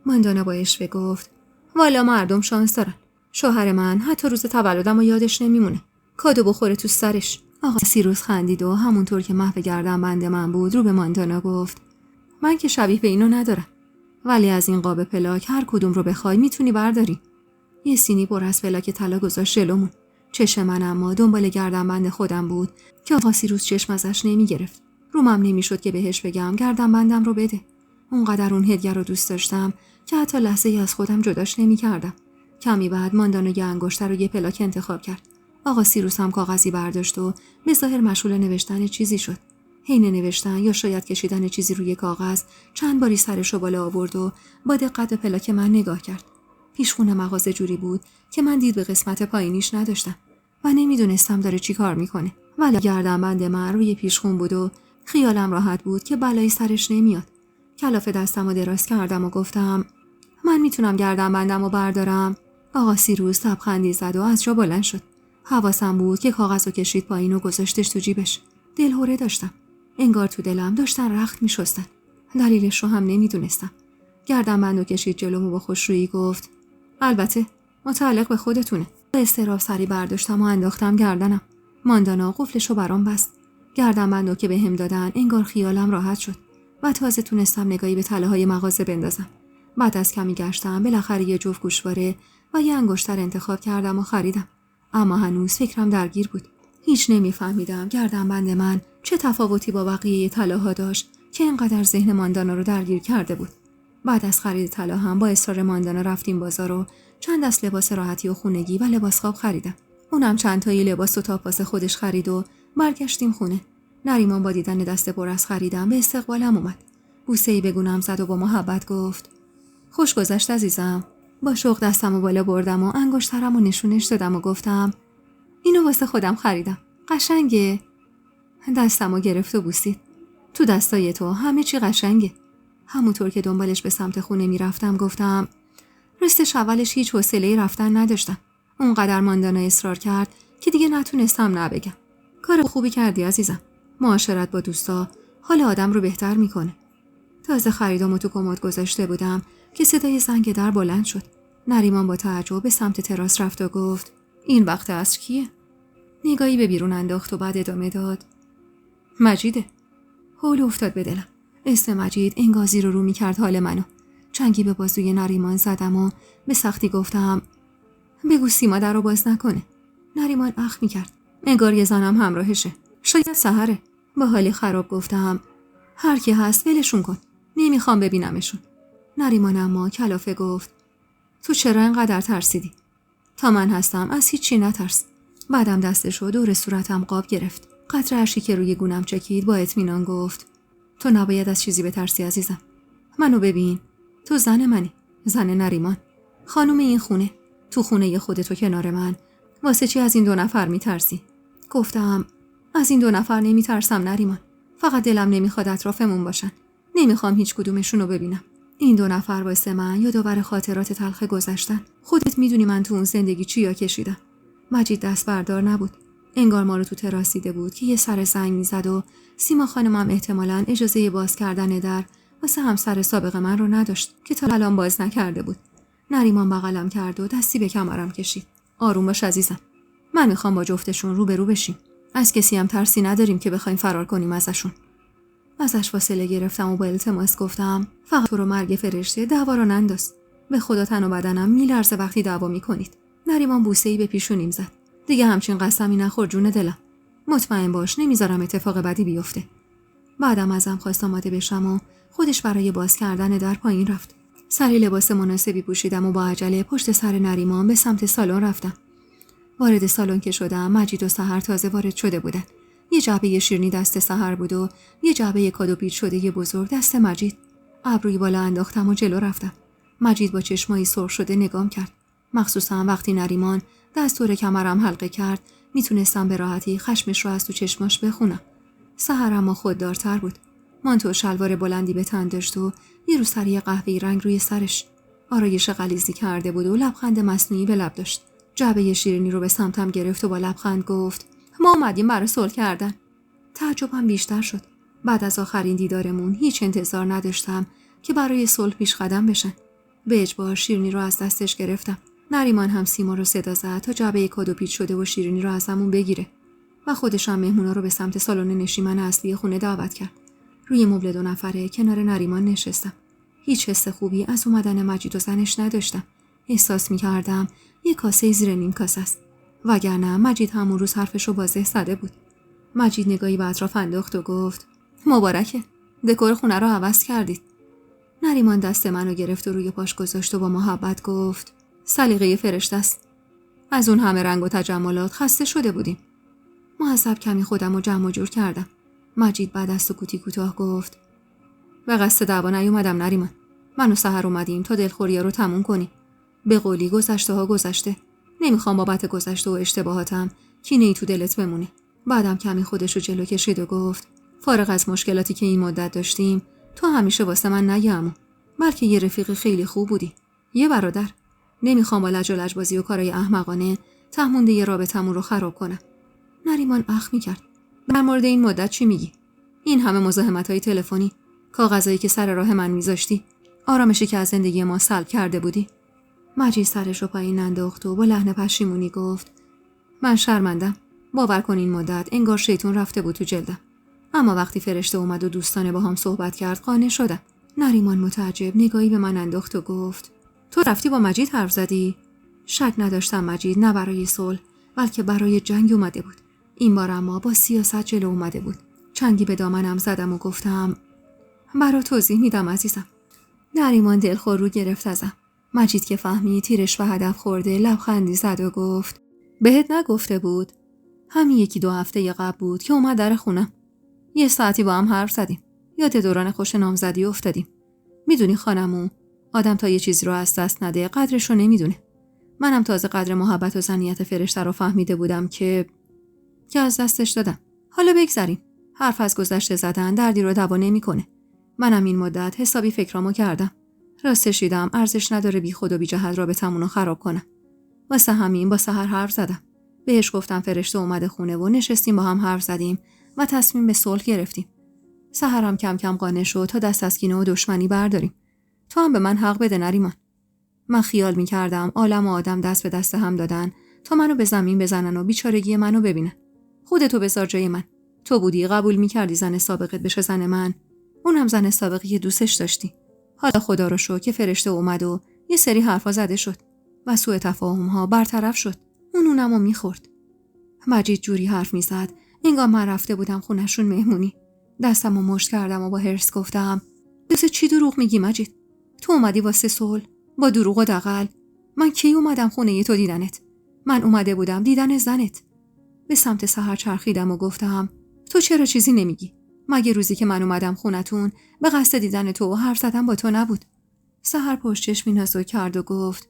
ماندانا با اشوه گفت والا مردم شانس دارن، شوهر من حتی روز تولدم رو یادش نمیمونه، کادو بخوره تو سرش. آقا سیروس خندید و همونطور که محو گردنبند من بود رو به ماندانا گفت من که شبیه به اینو ندارم، ولی از این قاب پلاک هر کدوم رو بخوای میتونی برداری. یه سینی پر از پلاک طلا گذاشت جلومون. چشم من اما دنبال گردنبند خودم بود که آقا سیروس چشم ازش نمیگرفت. رومم نمیشد که بهش بگم گردنبندم رو بده. اونقدر اون هدیه رو دوست داشتم که حتی لحظه ای از خودم جداش نمی‌کردم. کمی بعد ماندانا یه انگشتر رو یه پلاک انتخاب کرد. آقا سیروس هم کاغذی برداشت و به ظاهر مشغول نوشتن چیزی شد. حین نوشتن یا شاید کشیدن چیزی روی کاغذ چند باری سرش رو بالا آورد و با دقت به پلاک من نگاه کرد. پیشخون مغازه جوری بود که من دید به قسمت پایینیش نداشتم و نمیدونستم داره چی کار میکنه. ولی گردنبند من روی پیشخون بود و خیالم راحت بود که بلایی سرش نمیاد. کلاف دستم رو دراز کردم و گفتم من میتونم گردنبندم رو بردارم؟ آقا سیروس لبخندی زد و از جا بلند شد. حواسم بود که کاغذ رو کشید پایین و گذاشتش تو جیبش. دلهوره داشتم. انگار تو دلم داشتن رخت میشستن. دلیلش رو هم نمیدونستم. گردنبند رو کشید جلومو با خوشرویی گفت البته متعلق به خودتونه. با اضطراب سری برداشتم و انداختم گردنم. ماندانا قفلش رو برام بست. گردنبند رو که بهم دادن انگار خیالم راحت شد و تازه تونستم نگاهی به تله‌های مغازه بندازم. بعد از کمی گشتم بالاخره یه جفت گوشواره و یه انگشتر انتخاب کردم و خریدم. اما هنوز فکرم درگیر بود. هیچ نمیفهمیدم گردنبند من چه تفاوتی با بقیه طلاها داشت که اینقدر ذهن ماندانا رو درگیر کرده بود. بعد از خرید طلا هم با اصرار ماندانا رفتیم بازار و چند دست لباس راحتی و خونگی و لباس خواب خریدم. اونم چند تایی لباس و تاپ واسه خودش خرید و برگشتیم خونه. نریمان با دیدن دست پر از خریدم به استقبالم اومد. بوسه‌ای به گونه‌ام زد و با محبت گفت خوش گذشت عزیزم. با شوق دستمو بالا بردم و انگشترمو نشونش دادم و گفتم اینو واسه خودم خریدم. قشنگه؟ دستمو گرفت و بوسید. تو دستای تو همه چی قشنگه. همونطور که دنبالش به سمت خونه میرفتم گفتم راستش اولش هیچ حوصله‌ای رفتن نداشتم. اونقدر ماندانا اصرار کرد که دیگه نتونستم نبگم. کار خوبی کردی عزیزم. معاشرت با دوستا حال آدم رو بهتر میکنه. تازه خریدامو تو کمد گذاشته بودم که صدای زنگ در بلند شد. نریمان با تعجب به سمت تراس رفت و گفت این وقت عصر کیه؟ نگاهی به بیرون انداخت و بعد ادامه داد مجیده. هول افتاد به دلم. اسم مجید انگازی رو میکرد حال منو. چنگی به بازوی نریمان زدم و به سختی گفتم بگو سیما در رو باز نکنه. نریمان اخ میکرد. انگار یه زنم همراهشه. شاید سحره. با حالی خراب گفتم هر کی هست ولشون کن. نمیخوام ببینمشون. نریمان اما کلافه گفت تو چرا انقدر ترسیدی؟ تا من هستم از هیچی نترس. بعدم دستشو دور صورتم قاب گرفت. قطره اشکی که روی گونم چکید با اطمینان گفت تو نباید از چیزی بترسی عزیزم. منو ببین. تو زن منی. زن نریمان. خانم این خونه. تو خونه خودتو کنار من. واسه چی از این 2 نفر میترسی؟ گفتم از این 2 نفر نمیترسم نریمان. فقط دلم نمیخواد اطرافمون باشن. نمیخوام هیچ کدومشون رو ببینم. این 2 نفر واسه من یادآور خاطرات تلخ گذشتن. خودت میدونی من تو اون زندگی چیا کشیدم. مجید دست بردار نبود. انگار ما رو تو تراس دیده بود که یه سر زنگ میزد و سیما خانمم احتمالاً اجازه باز کردن در واسه همسر سابق من رو نداشت که تا الان باز نکرده بود. نریمان بغلم کرد و دستی به کمرم کشید. آروم باش عزیزم. من میخوام با جفتشون روبرو بشیم. از کسی هم ترسی نداریم که بخوایم فرار کنیم ازشون. ازش فاصله گرفتم و با التماس گفتم فقط تو رو مرگ فرشته دعوا رو ننداز. به خدا تن و بدنم میلرزه وقتی دعوا میکنید. نریمان بوسه‌ای به پیشونیم زد. دیگه همچین قسمی نخور جون دلم. مطمئن باش نمیذارم اتفاق بدی بیفته. بعدم ازم خواست آماده بشم و خودش برای باز کردن در پایین رفت. سری لباس مناسبی پوشیدم و با عجله پشت سر نریمان به سمت سالن رفتم. وارد سالن که شدم، مجید و سحر تازه وارد شده بودن. یه جعبه شیرینی دست سحر بود و یه جعبه کادو پیچ شده بزرگ دست مجید. ابروی بالا انداختم و جلو رفتم. مجید با چشمایی سرخ شده نگام کرد. مخصوصا وقتی نریمان دست دور کمرم حلقه کرد، میتونستم به راحتی خشمش رو از تو چشماش بخونم. سحر اما خوددارتر بود. مانتو و شلوار بلندی به تن داشت و یه روسری قهوه‌ای رنگ روی سرش. آرایش غلیظی کرده بود و لبخند مصنوعی به لب داشت. جعبه شیرینی رو به سمتم گرفت و با لبخند گفت: ما اومدیم برای صلح کردن. تعجبم بیشتر شد. بعد از آخرین دیدارمون هیچ انتظار نداشتم که برای صلح پیش قدم بشن. به اجبار شیرینی رو از دستش گرفتم. نریمان هم سیما رو صدا زد تا جعبه کادو پیچ شده و شیرینی رو ازمون بگیره و خودش هم مهمونا رو به سمت سالن نشیمن اصلی خونه دعوت کرد. روی مبل 2 نفره کنار نریمان نشستم. هیچ حس خوبی از اومدن مجید و زنش نداشتم. احساس می‌کردم یه کاسه زیر نیم کاسه است. وگرنه مجید همون روز حرفشو واضح زده بود. مجید نگاهی به اطراف انداخت و گفت: مبارکه. دکور خونه رو عوض کردید. نریمان دست منو گرفت و روی پاش گذاشت و با محبت گفت: سلیقه فرشته است. از اون همه رنگ و تجملات خسته شده بودیم. مهذب کمی خودم رو جمع و جور کردم. مجید بعد از سکوتی کوتاه گفت: به قصد دعوا نیومدم نریمان. من و سحر اومدیم تا دلخوریا رو تموم کنیم. به قولی گذشته ها گذشته. نمیخوام بابت گذشته و اشتباهاتم کینه‌ای تو دلت بمونه. بعدم کمی خودشو جلو کشید و گفت: فارغ از مشکلاتی که این مدت داشتیم، تو همیشه واسه من نگم، بلکه یه رفیق خیلی خوب بودی. یه برادر. نمیخوام با لج و لجبازی و کارای احمقانه تهمونده یه رابطمون رو خراب کنم. نریمان اخ میکرد. در مورد این مدت چی میگی؟ این همه مزاحمت‌های تلفنی، کاغذایی که سر راه من میذاشتی، آرامشی که از زندگی ما سلب کرده بودی. مجید سرش رو پایین انداخت و با لحن پشیمونی گفت: من شرمندم. باور کن این مدت انگار شیطون رفته بود تو جلدم. اما وقتی فرشته اومد و دوستانه با هم صحبت کرد قانع شدم. نریمان متعجب نگاهی به من انداخت و گفت: تو رفتی با مجید حرف زدی؟ شک نداشتم مجید نه برای صلح بلکه برای جنگ اومده بود. این بار اما با سیاست جلو اومده بود. چنگی به دامنم زدم و گفتم: برا توضیح میدم عزیزم. نریمان دلخور رو گرفت ازم. مجید که فهمید تیرش به هدف خورده لبخندی زد و گفت: بهت نگفته بود؟ همین 1-2 هفته قبل بود که اومد در خونم. یه ساعتی با هم حرف زدیم. یاد دوران خوش نامزدی افتادیم. میدونی خانمو، آدم تا یه چیزی رو از دست نده قدرش رو نمیدونه. منم تازه قدر محبت و زنیت فرشته رو فهمیده بودم که از دستش دادم. حالا بگذریم. حرف از گذشته زدن دردی رو دوا نمیکنه. منم این مدت حسابی فکرامو کردم. راستش دیدم ارزش نداره بی خود و بی جهت رابطمون رو خراب کنم. واسه همین با سحر حرف زدم. بهش گفتم فرشته اومده خونه و نشستیم با هم حرف زدیم و تصمیم به صلح گرفتیم. سحرم کم کم قانع شد تا دست از کینه و دشمنی برداریم. تو هم به من حق بده نریمان. من خیال می‌کردم عالم و آدم دست به دست هم دادن تا منو به زمین بزنن و بیچارگی منو ببینن. خودتو بذار جای من. تو بودی قبول می‌کردی زن سابقت بشه زن من. اونم زن سابقی که دوستش داشتی. حالا خدا رو شکر که فرشته اومد و یه سری حرفا زده شد و سوء تفاهم‌ها برطرف شد. اونمو می‌خورد. مجید جوری حرف می‌زد انگار من رفته بودم خونه‌شون مهمونی. دستمو مشت کردم و با هرس گفتم: واسه چی دروغ میگی مجید؟ تو اومدی واسه صلح با دروغ و دغل. من کی اومدم خونه تو دیدنت؟ من اومده بودم دیدن زنت. به سمت سحر چرخیدم و گفتم: تو چرا چیزی نمیگی؟ مگه روزی که من اومدم خونتون به قصد دیدن تو و حرف زدن با تو نبود؟ سحر پشت چشمی نازک کرد و گفت: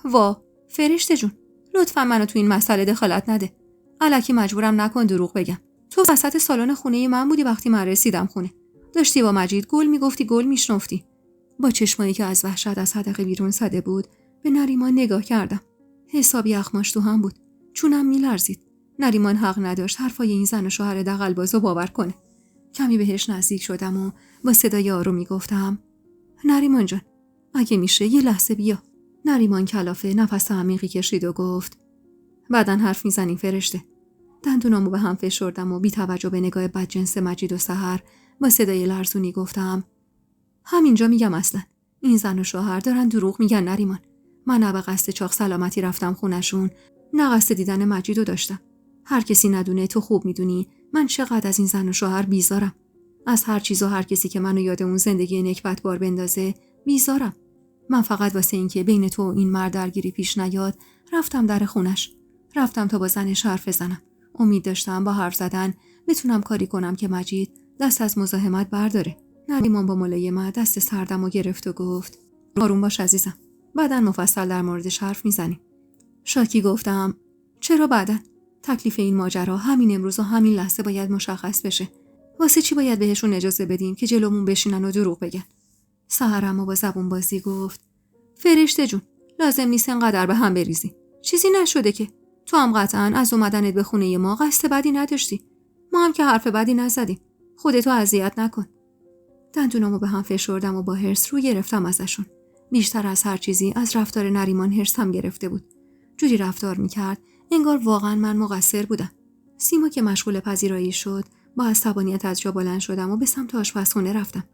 وا فرشته جون، لطفا منو تو این مسئله دخالت نده. الکی مجبورم نکن دروغ بگم. تو وسط سالن خونه من بودی وقتی من رسیدم خونه. داشتی با مجید گل میگفتی، گل میشنفتی. با چشمایی که از وحشت از حدقه بیرون زده بود به نریمان نگاه کردم. حسابی اخماش تو هم بود. چونم میلرزید. نریمان حق نداشت حرفای این زن و شوهر دغل‌بازو باور کنه. کمی بهش نزدیک شدم و با صدای آرومی گفتم: نریمان جان، اگه میشه یه لحظه بیا. نریمان کلافه نفس عمیقی کشید و گفت: بعدن حرف میزنیم فرشته. دندونامو به هم فشردم و بی توجه به نگاه بدجنس مجید و سحر با صدای لرزونی گفتم: همینجا میگم اصلا این زن و شوهر دارن دروغ میگن نریمان. من نه به قصد چاق سلامتی رفتم خونشون، نه قصد دیدن مجیدو داشتم. هر کسی ندونه، تو خوب میدونی من چقدر از این زن و شوهر بیزارم. از هر چیز و هر کسی که منو یاد اون زندگی نکبتبار بندازه بیزارم. من فقط واسه اینکه بین تو و این مرد درگیری پیش نیاد رفتم در خونش. رفتم تا با زنش حرف بزنم. امید داشتم با حرف زدن بتونم کاری کنم که مجید دست از مزاحمت برداره. نریمان با ملایمت دست سردمو گرفت و گفت آروم باش عزیزم. بعداً مفصل در موردش حرف میزنیم. شاکی گفتم چرا بعداً؟ تکلیف این ماجرا همین امروز و همین لحظه باید مشخص بشه. واسه چی باید بهشون اجازه بدیم که جلومون بشینن و دروغ بگن؟ سحرمو با زبون بازی گفت فرشته جون، لازم نیست انقدر به هم بریزی. چیزی نشده که. تو هم قطعاً از اومدنت به خونه ما قصد بدی نداشتی. ما هم که حرف بدی نزدیم. خودتو اذیت نکن. دندونامو به هم فشردم و با حرص رو گرفتم ازشون. بیشتر از هر چیزی از رفتار نریمان حرصم گرفته بود. جوری رفتار میکرد انگار واقعاً من مقصر بودم. سیما که مشغول پذیرایی شد، با عصبانیت از جا بلند شدم و به سمت آشپزخونه رفتم.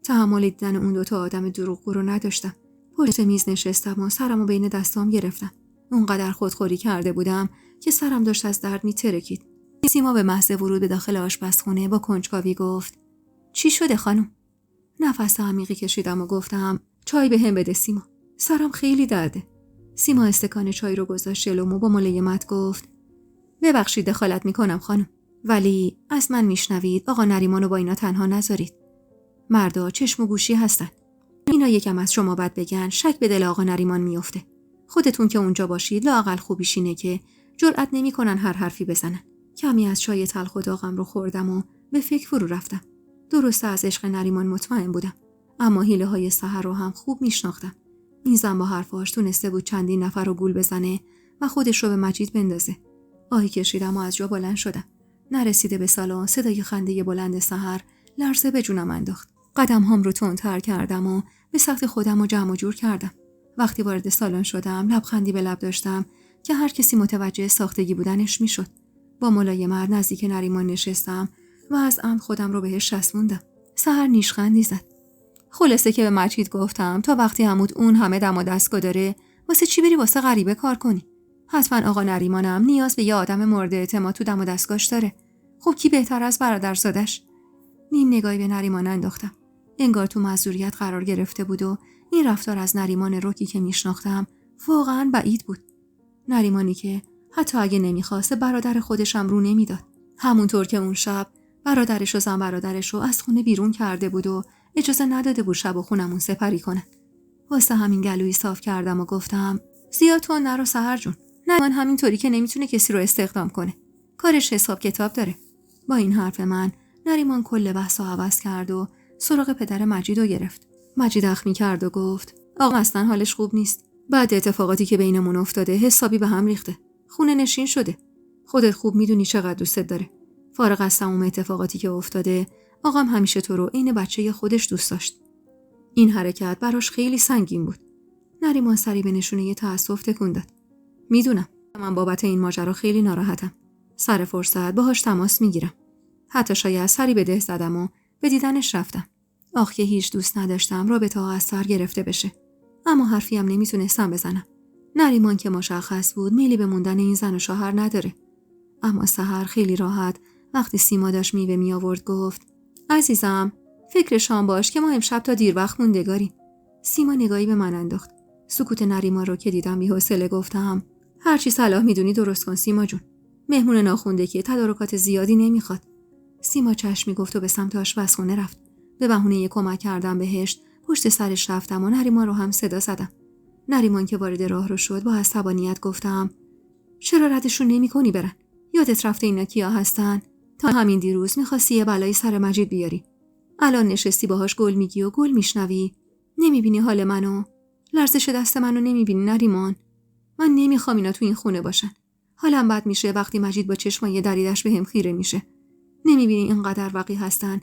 تحمل دیدن اون دوتا آدم دروغگو رو نداشتم. پشت میز نشستم و سرمو بین دستام گرفتم. اونقدر خودخوری کرده بودم که سرم داشت از درد میترکید. سیما به محض ورود به داخل آشپزخونه با کنجکاوی گفت چی شده خانم؟ نفس عمیقی کشیدم و گفتم چای بهم بده سیما. سرم خیلی درده. سیما استکان چای رو گذاشت جلوم و با ملایمت گفت ببخشید دخالت میکنم خانم، ولی از من میشنوید آقا نریمانو با اینا تنها نذارید. مردا چشم و گوشی هستن. اینا یکم از شما بد بگن شک به دل آقا نریمان میفته. خودتون که اونجا باشید لااقل خوبیش اینه که جرئت نمیکنن هر حرفی بزنن. کمی از چای تلخ و داغم رو خوردم و به فکر فرو رفتم. درسته از عشق نریمان مطمئن بودم، اما حیله‌های سحر رو هم خوب میشناختم. این زن با حرفاش تونسته بود چندین نفر رو گول بزنه و خودش رو به مجید بندازه. آهی کشیدم و از جا بلند شدم. نرسیده به سالن صدای خنده بلند سحر لرزه به جونم انداخت. قدم‌هام رو تندتر کردم و به سخت خودم رو جمع و جور کردم. وقتی وارد سالن شدم لبخندی به لب داشتم که هر کسی متوجه ساختگی بودنش میشد. با ملایمت نزدیک نریمان نشستم و از عمد خودم رو بهش چسبوندم. سحر نیشخندی زد. خلاصه که به مجید گفتم تا وقتی عمود اون همه دم و دستگاه داره واسه چی بری واسه غریبه کار کنی؟ حتما آقا نریمانم نیاز به یه آدم مورد اعتماد تو دم و دستگاهش داره. خب کی بهتر از برادرزادش؟ نیم نگاهی به نریمان انداختم. انگار تو معذوریت قرار گرفته بود و این رفتار از نریمان روکی که میشناختم واقعاً بعید بود. نریمانی که حتی اگه نمیخواسته برادر خودشم رو نمیداد. همونطور که اون شب برادرش و زن برادرش رو از خونه بیرون کرده بود و اجازه نداده بود شب و خونمون سپری کنن. واسه همین گلویی صاف کردم و گفتم زیاد تو نرو سحر جون. نریمان همینطوری که نمیتونه کسی رو استخدام کنه. کارش حساب کتاب داره. با این حرف من نریمان کل بحثو عوض کرد و سراغ پدر مجیدو گرفت. مجید اخمی کرد و گفت آقا اصلا حالش خوب نیست. بعد اتفاقاتی که بینمون افتاده حسابی به هم ریخته. خونه نشین شده. خودت خوب میدونی چقدر دوستت داره. فارغ از تمام اتفاقاتی که افتاده، آقام همیشه تو رو عین بچه خودش دوست داشت. این حرکت براش خیلی سنگین بود. نریمان سری به نشونه تأسف تکون داد. میدونم. من بابت این ماجرا خیلی ناراحتم. سر فرصت باهاش تماس میگیرم. حتی شاید سری به ده زدم و به دیدنش رفتم. آخ که هیچ دوست نداشتم رابطه ها از سر گرفته بشه. اما حرفی هم نمیتونستم بزنم. نریمان که مشخص بود میلی به موندن این زن و شوهر نداره. اما سحر خیلی راحت وقتی سیما داشت میوه می آورد گفت عزیزم فکر شام باش که ما امشب تا دیر وقت موندگاریم. سیما نگاهی به من انداخت. سکوت نریمان رو که دیدم بی‌حوصله گفتم هرچی صلاح میدونی درست کن سیما جون. مهمون ناخونده که تدارکات زیادی نمیخواد. سیما چشمی گفت و به سمت آشپزخونه رفت. به بهونه کمک کردم بهش پشت سرش رفتم و نریمان رو هم صدا زدم. نریمان که وارد راه رو شد با عصبانیت گفتم چرا ردشون نمی‌کنی برن؟ یادت رفته اینا کیا هستن؟ تا همین دیروز می‌خواستی یه بلایی سر مجید بیاری. الان نشستی باهاش گل میگی و گل میشنوی. نمیبینی حال منو؟ لرزش دست منو نمیبینی نریمان؟ من نمیخوام اینا تو این خونه باشن. حالم بد میشه وقتی مجید با چشمای دریدش بهم خیره میشه. نمیبینی اینقدر وقی هستن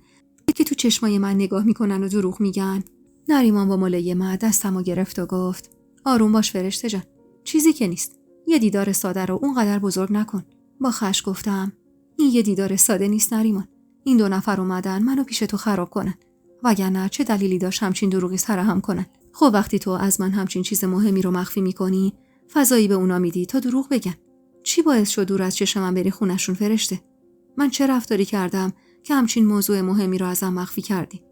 که تو چشمای من نگاه میکنن و دروغ میگن؟ نریمان با ملایمت دستمو گرفت و گفت آروم باش فرشته جان. چیزی که نیست. یه دیدار ساده رو اونقدر بزرگ نکن. با خشم گفتم این یه دیدار ساده نیست نریمان. این دو نفر اومدن منو پیش تو خراب کنن. وگرنه چه دلیلی داشت همچین دروغی سرهم کنن؟ خب وقتی تو از من همچین چیز مهمی رو مخفی میکنی فضایی به اونا میدی تا دروغ بگن. چی باعث شد دور از چشم من بری خونشون فرشته؟ من چه رفتاری کردم که همچین موضوع مهمی رو ازم مخفی کردی؟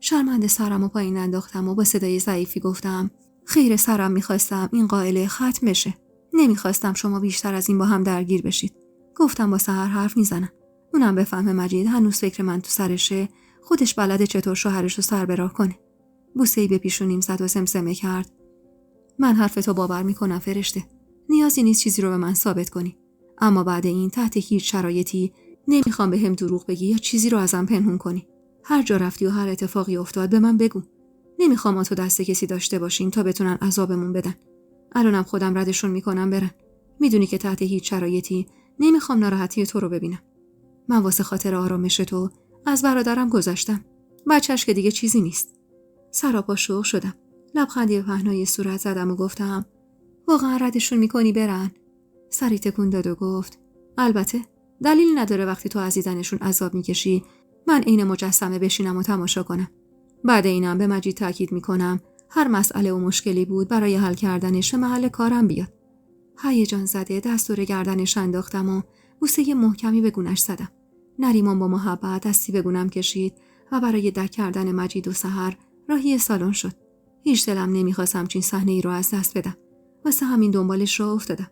شرمنده سرمو پایین انداختم و با صدای ضعیفی گفتم خیر سرم میخواستم این قائله ختم بشه. نمیخواستم شما بیشتر از این با هم درگیر بشید. گفتم با سحر حرف میزنم. اونم بفهمه مجید هنوز فکر من تو سرشه، خودش بلده چطور شوهرش رو سر به راه کنه. بوسه‌ای به پیشونیم زد و سمسمه کرد. من حرفتو باور میکنم فرشته. نیازی نیست چیزی رو به من ثابت کنی. اما بعد این تحت هیچ شرایطی نمیخوام بهم دروغ بگی یا چیزی رو ازم پنهون کنی. هر جا رفتی و هر اتفاقی افتاد به من بگو. نمیخوام ما تو دست کسی داشته باشیم تا بتونن عذابمون بدن. الانم خودم ردشون میکنم برن. میدونی که تحت هیچ شرایطی نمیخوام ناراحتی تو رو ببینم. من واسه خاطر آرامش تو از برادرم گذشتم. بچه‌ش که دیگه چیزی نیست. سراپا شوق شدم. لبخندی به پهنای صورت زدم و گفتم واقعا ردشون میکنی برن؟ سری تکون داد و گفت البته دلیل نداره وقتی تو از دیدنشون عذاب میکشی من عین مجسمه بشینم و تماشا کنم. بعد اینم به مجید تاکید میکنم هر مسئله و مشکلی بود برای حل کردنش محل کارم بیاد. هیجان زده دست دور گردنش انداختم و بوسه محکمی به گونه‌اش زدم. نریمان با محبت دستی به گونه‌ام کشید و برای دک کردن مجید و سحر راهی سالن شد. هیچ دلم نمیخواست همچین صحنه‌ای رو از دست بدم. واسه همین دنبالش راه افتادم.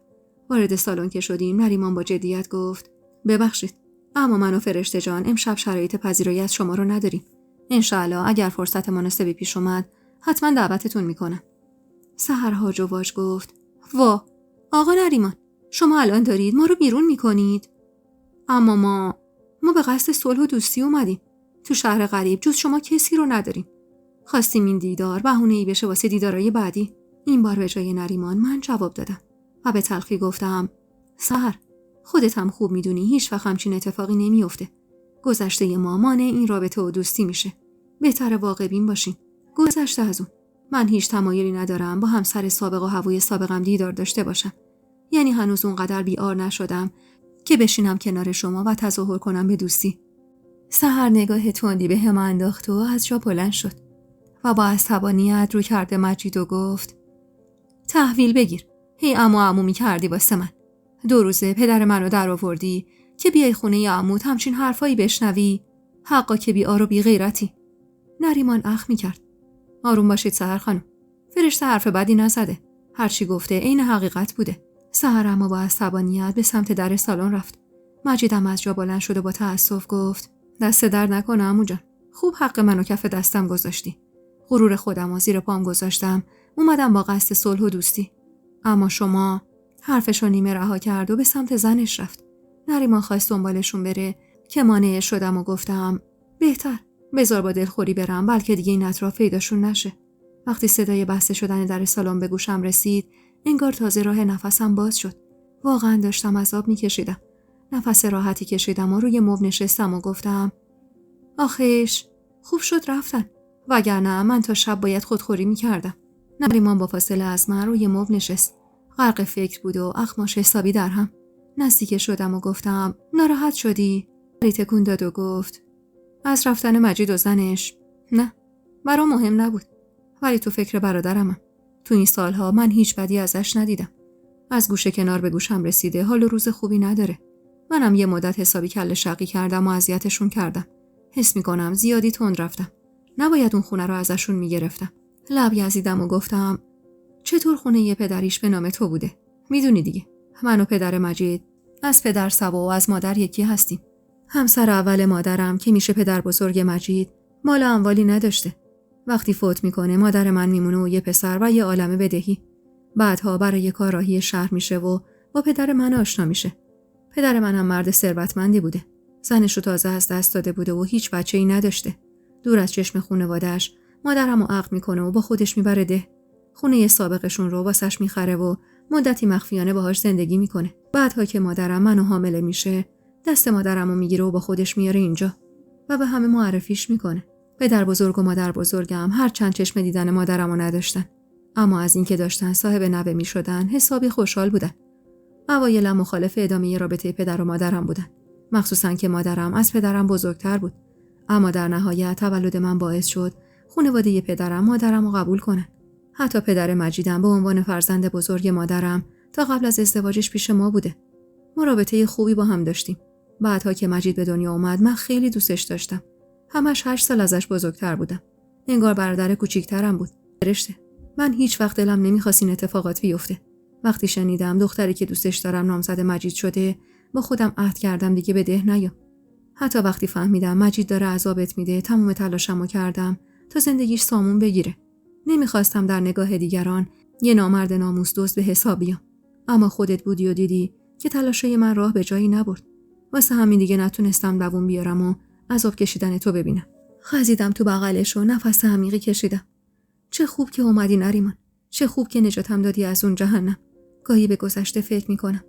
وارد سالن که شدیم نریمان با جدیت گفت ببخشید اما من و فرشته جان امشب شرایط پذیرایی از شما رو نداریم. انشالله اگر فرصت مناسبی پیش اومد حتما دعوتتون میکنم. سحر هاج و واج گفت وا آقا نریمان شما الان دارید ما رو بیرون میکنید؟ اما ما به قصد صلح و دوستی اومدیم. تو شهر غریب جز شما کسی رو نداریم. خواستیم این دیدار بهونه‌ای بشه واسه دیدارای بعدی. این بار به جای نریمان من جواب دادم و به تلخی گفتم سحر خودت هم خوب میدونی هیچ وقت همچین اتفاقی نمیفته. گذشته ما مانع این رابطه و دوستی میشه. بهتره واقع بین باشیم. گذشته از اون من هیچ تمایلی ندارم با همسر سابق و هوای سابقم دیدار داشته باشم. یعنی هنوز اونقدر بی‌آر نشدم که بشینم کنار شما و تظاهر کنم به دوستی. سحر نگاه تندی به هم انداخت و از جا بلند شد و با عصبانیت رو کرده مجید و گفت تحویل بگیر. هی عمو کردی واسه من. 2 روزه پدر منو در آوردی که بیای خونه عموت همچین حرفایی بشنوی. حقا که بی‌آر و بی‌غیرتی. نریمان اخ میکرد. آروم باشید سحر خانم. فرشته حرف بدی نزده. هرچی گفته عین حقیقت بوده. سحر اما با عصبانیت به سمت در سالن رفت. مجیدم از جا بلند شد و با تأسف گفت دست درد نکنه عمو جان. خوب حق منو کف دستم گذاشتی. غرور خودم و زیر پام گذاشتم. اومدم با قصد صلح و دوستی. اما شما حرفشو نیمه رها کرد و به سمت زنش رفت. نریمان خواست دنبالشون بره که مانع شدم و گفتم بهتر بذار با دلخوری برم بلکه دیگه این اطراف پیداشون نشه. وقتی صدای بسته شدن در سالن به گوشم رسید انگار تازه راه نفسم باز شد. واقعا داشتم عذاب میکشیدم. نفس راحتی کشیدم و روی مبل نشستم و گفتم آخیش خوب شد رفتن وگرنه من تا شب باید خودخوری میکردم. نریمان با فاصله از من روی مبل نشست. غرق فکر بود و اخماش حسابی در هم. نزدیک شدم و گفتم ناراحت شدی؟ تکون داد و گفت از رفتن مجید و زنش؟ نه برام مهم نبود. ولی تو فکر برادرمم. تو این سالها من هیچ بدی ازش ندیدم. از گوشه کنار به گوشم رسیده حال و روز خوبی نداره. منم یه مدت حسابی کله شقی کردم و اذیتشون کردم. حس میکنم زیادی تند رفتم. نباید اون خونه رو ازشون میگرفتم. لب گزیدم و گفتم چطور خونه یه پدریش به نام تو بوده؟ میدونی دیگه من و پدر مجید از پدر سوا و از مادر یکی هستیم. همسر اول مادرم که میشه پدر بزرگ مجید مال و اموالی نداشته. وقتی فوت میکنه مادر من میمونه و یه پسر و یه عالمه بدهی. بعدها برای کارراهی شهر میشه و با پدر من آشنا میشه. پدر من هم مرد ثروتمندی بوده. زنشو تازه از دست داده بوده و هیچ بچه‌ای نداشته. دور از چشم خانواده‌اش مادرمو عقد میکنه و با خودش میبره ده. خونه سابقشون رو واسش میخره و مدتی مخفیانه باهاش زندگی میکنه. بعدها که مادرم منو حامله میشه دست مادرمو میگیره و با خودش میاره اینجا و به همه معرفیش میکنه. پدر بزرگ و مادر بزرگم هر چند چشم دیدن مادرمو نداشتن، اما از اینکه داشتن صاحب نوه میشدن حسابی خوشحال بودن. اوایلم مخالف ادامه رابطه پدر و مادرم بودن، مخصوصا که مادرم از پدرم بزرگتر بود. اما در نهایت تولد من باعث شد خانواده پدرم مادرمو قبول کنن. حتی پدر مجیدم به عنوان فرزند بزرگ مادرم تا قبل از ازدواجش پیش ما بوده. ما رابطه خوبی با هم داشتیم. بعدها که مجید به دنیا اومد من خیلی دوستش داشتم. همش 8 سال ازش بزرگتر بودم. انگار برادر کوچیکترم بود. فرشته من هیچ وقت دلم نمیخواست این اتفاقات بیفته. وقتی شنیدم دختری که دوستش دارم نامزد مجید شده، با خودم عهد کردم دیگه به ده نیام. حتی وقتی فهمیدم مجید داره عذابت میده، تمام تلاشمو کردم تا زندگیش سامون بگیره. نمیخواستم در نگاه دیگران یه نامرد ناموس دزد به حساب بیام. اما خودت بودی و دیدی که تلاشای من راه به جایی نبرد. واسه همین دیگه نتونستم دووم بیارم و عذاب کشیدن تو ببینم. خزیدم تو بغلش و نفس عمیقی کشیدم. چه خوب که اومدی نریمان. چه خوب که نجاتم دادی از اون جهنم. گاهی به گذشته فکر میکنم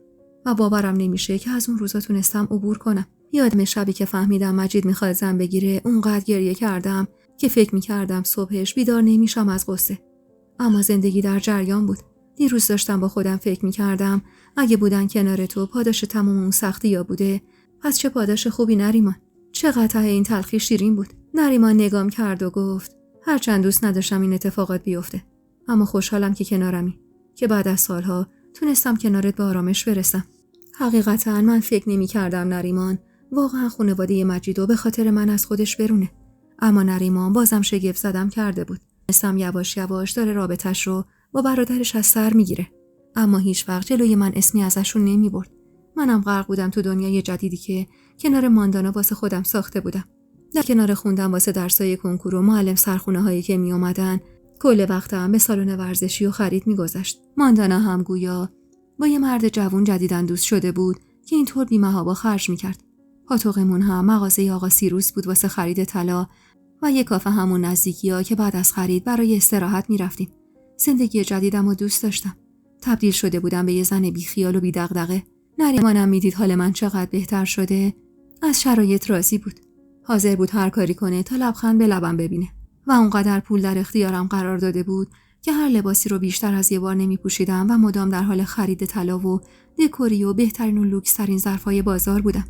و باورم نمیشه که از اون روزا تونستم عبور کنم. یادم شبی که فهمیدم مجید میخواد زن بگیره، اونقدر گریه کردم که فکر میکردم صبحش بیدار نمیشم از غصه. اما زندگی در جریان بود. دیروز داشتم با خودم فکر میکردم اگه بودن کنار تو پاداش تمام اون سختی یا بوده، پس چه پاداش خوبی نریمان. چقدر ته این تلخی شیرین بود. نریمان نگام کرد و گفت هرچند دوست نداشتم این اتفاقات بیفته، اما خوشحالم که کنارمی، که بعد از سالها تونستم کنارت به آرامش برسم. حقیقتا من فکر نمی‌کردم نریمان واقعا خانواده مجیدو به خاطر من از خودش برونه. اما نریمان بازم شگفت زدم کرده بود. مثلا یواش یواش داره رابطش رو با برادرش از سر میگیره. اما هیچ وقت جلوی من اسمی ازشون نمیبرد. منم غرق بودم تو دنیای جدیدی که کنار ماندانا واسه خودم ساخته بودم. در کنار خوندم واسه درسای کنکور و معلم سرخونه هایی که می اومدن، کل وقتم به سالن ورزشی و خرید میگذشت. ماندانا هم گویا با یه مرد جوان جدیدن دوست شده بود که اینطور بی‌محابا خرج میکرد. پاتوقمون هم مغازه آقا سیروس بود واسه خرید طلا و یه کافه همون نزدیکی‌ها که بعد از خرید برای استراحت میرفتیم. زندگی جدیدم رو دوست داشتم. تبدیل شده بودم به یه زن بیخیال و بی‌دغدغه. نریمانم میدید حال من چقدر بهتر شده، از شرایط راضی بود. حاضر بود هر کاری کنه تا لبخند به لبم ببینه و اونقدر پول در اختیارم قرار داده بود که هر لباسی رو بیشتر از یه بار نمی‌پوشیدم و مدام در حال خرید طلا و دکوری و بهترین و لوکس‌ترین ظرفای بازار بودم.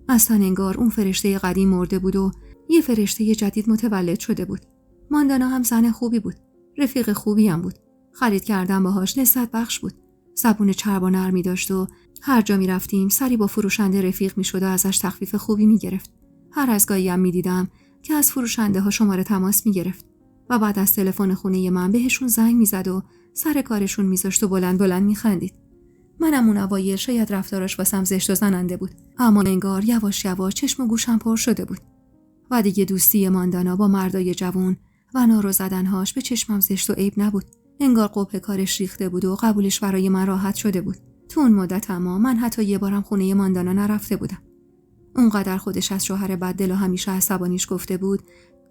اصلا انگار اون فرشته قدیم مرده بود و یه فرشته جدید متولد شده بود. ماندانا هم زن خوبی بود. رفیق خوبی هم بود. خرید کردن باهاش لذت بخش بود. زبون چرب و نرمی داشت و هر جا می رفتیم سری با فروشنده رفیق می شد و ازش تخفیف خوبی می گرفت. هر از گاهی هم می دیدم که از فروشنده ها شماره تماس می گرفت و بعد از تلفن خونه من بهشون زنگ می زد و سر کارشون می ذاشت و بلند بلند می خندید. منم اون اوایل شاید رفتارش واسم زشت و زننده بود، اما انگار یواش یواش چشم و گوشم پر شده بود. و دیگه دوستی ماندانا با مردای جوان و نارو زدنهاش به چشمم زشت و عیب نبود. انگار قبح کارش ریخته بود و قبولش برای من راحت شده بود. تو اون مدت اما من حتی یه بارم خونه ماندانا نرفته بودم. اونقدر خودش از شوهر بددل و همیشه عصبانیش گفته بود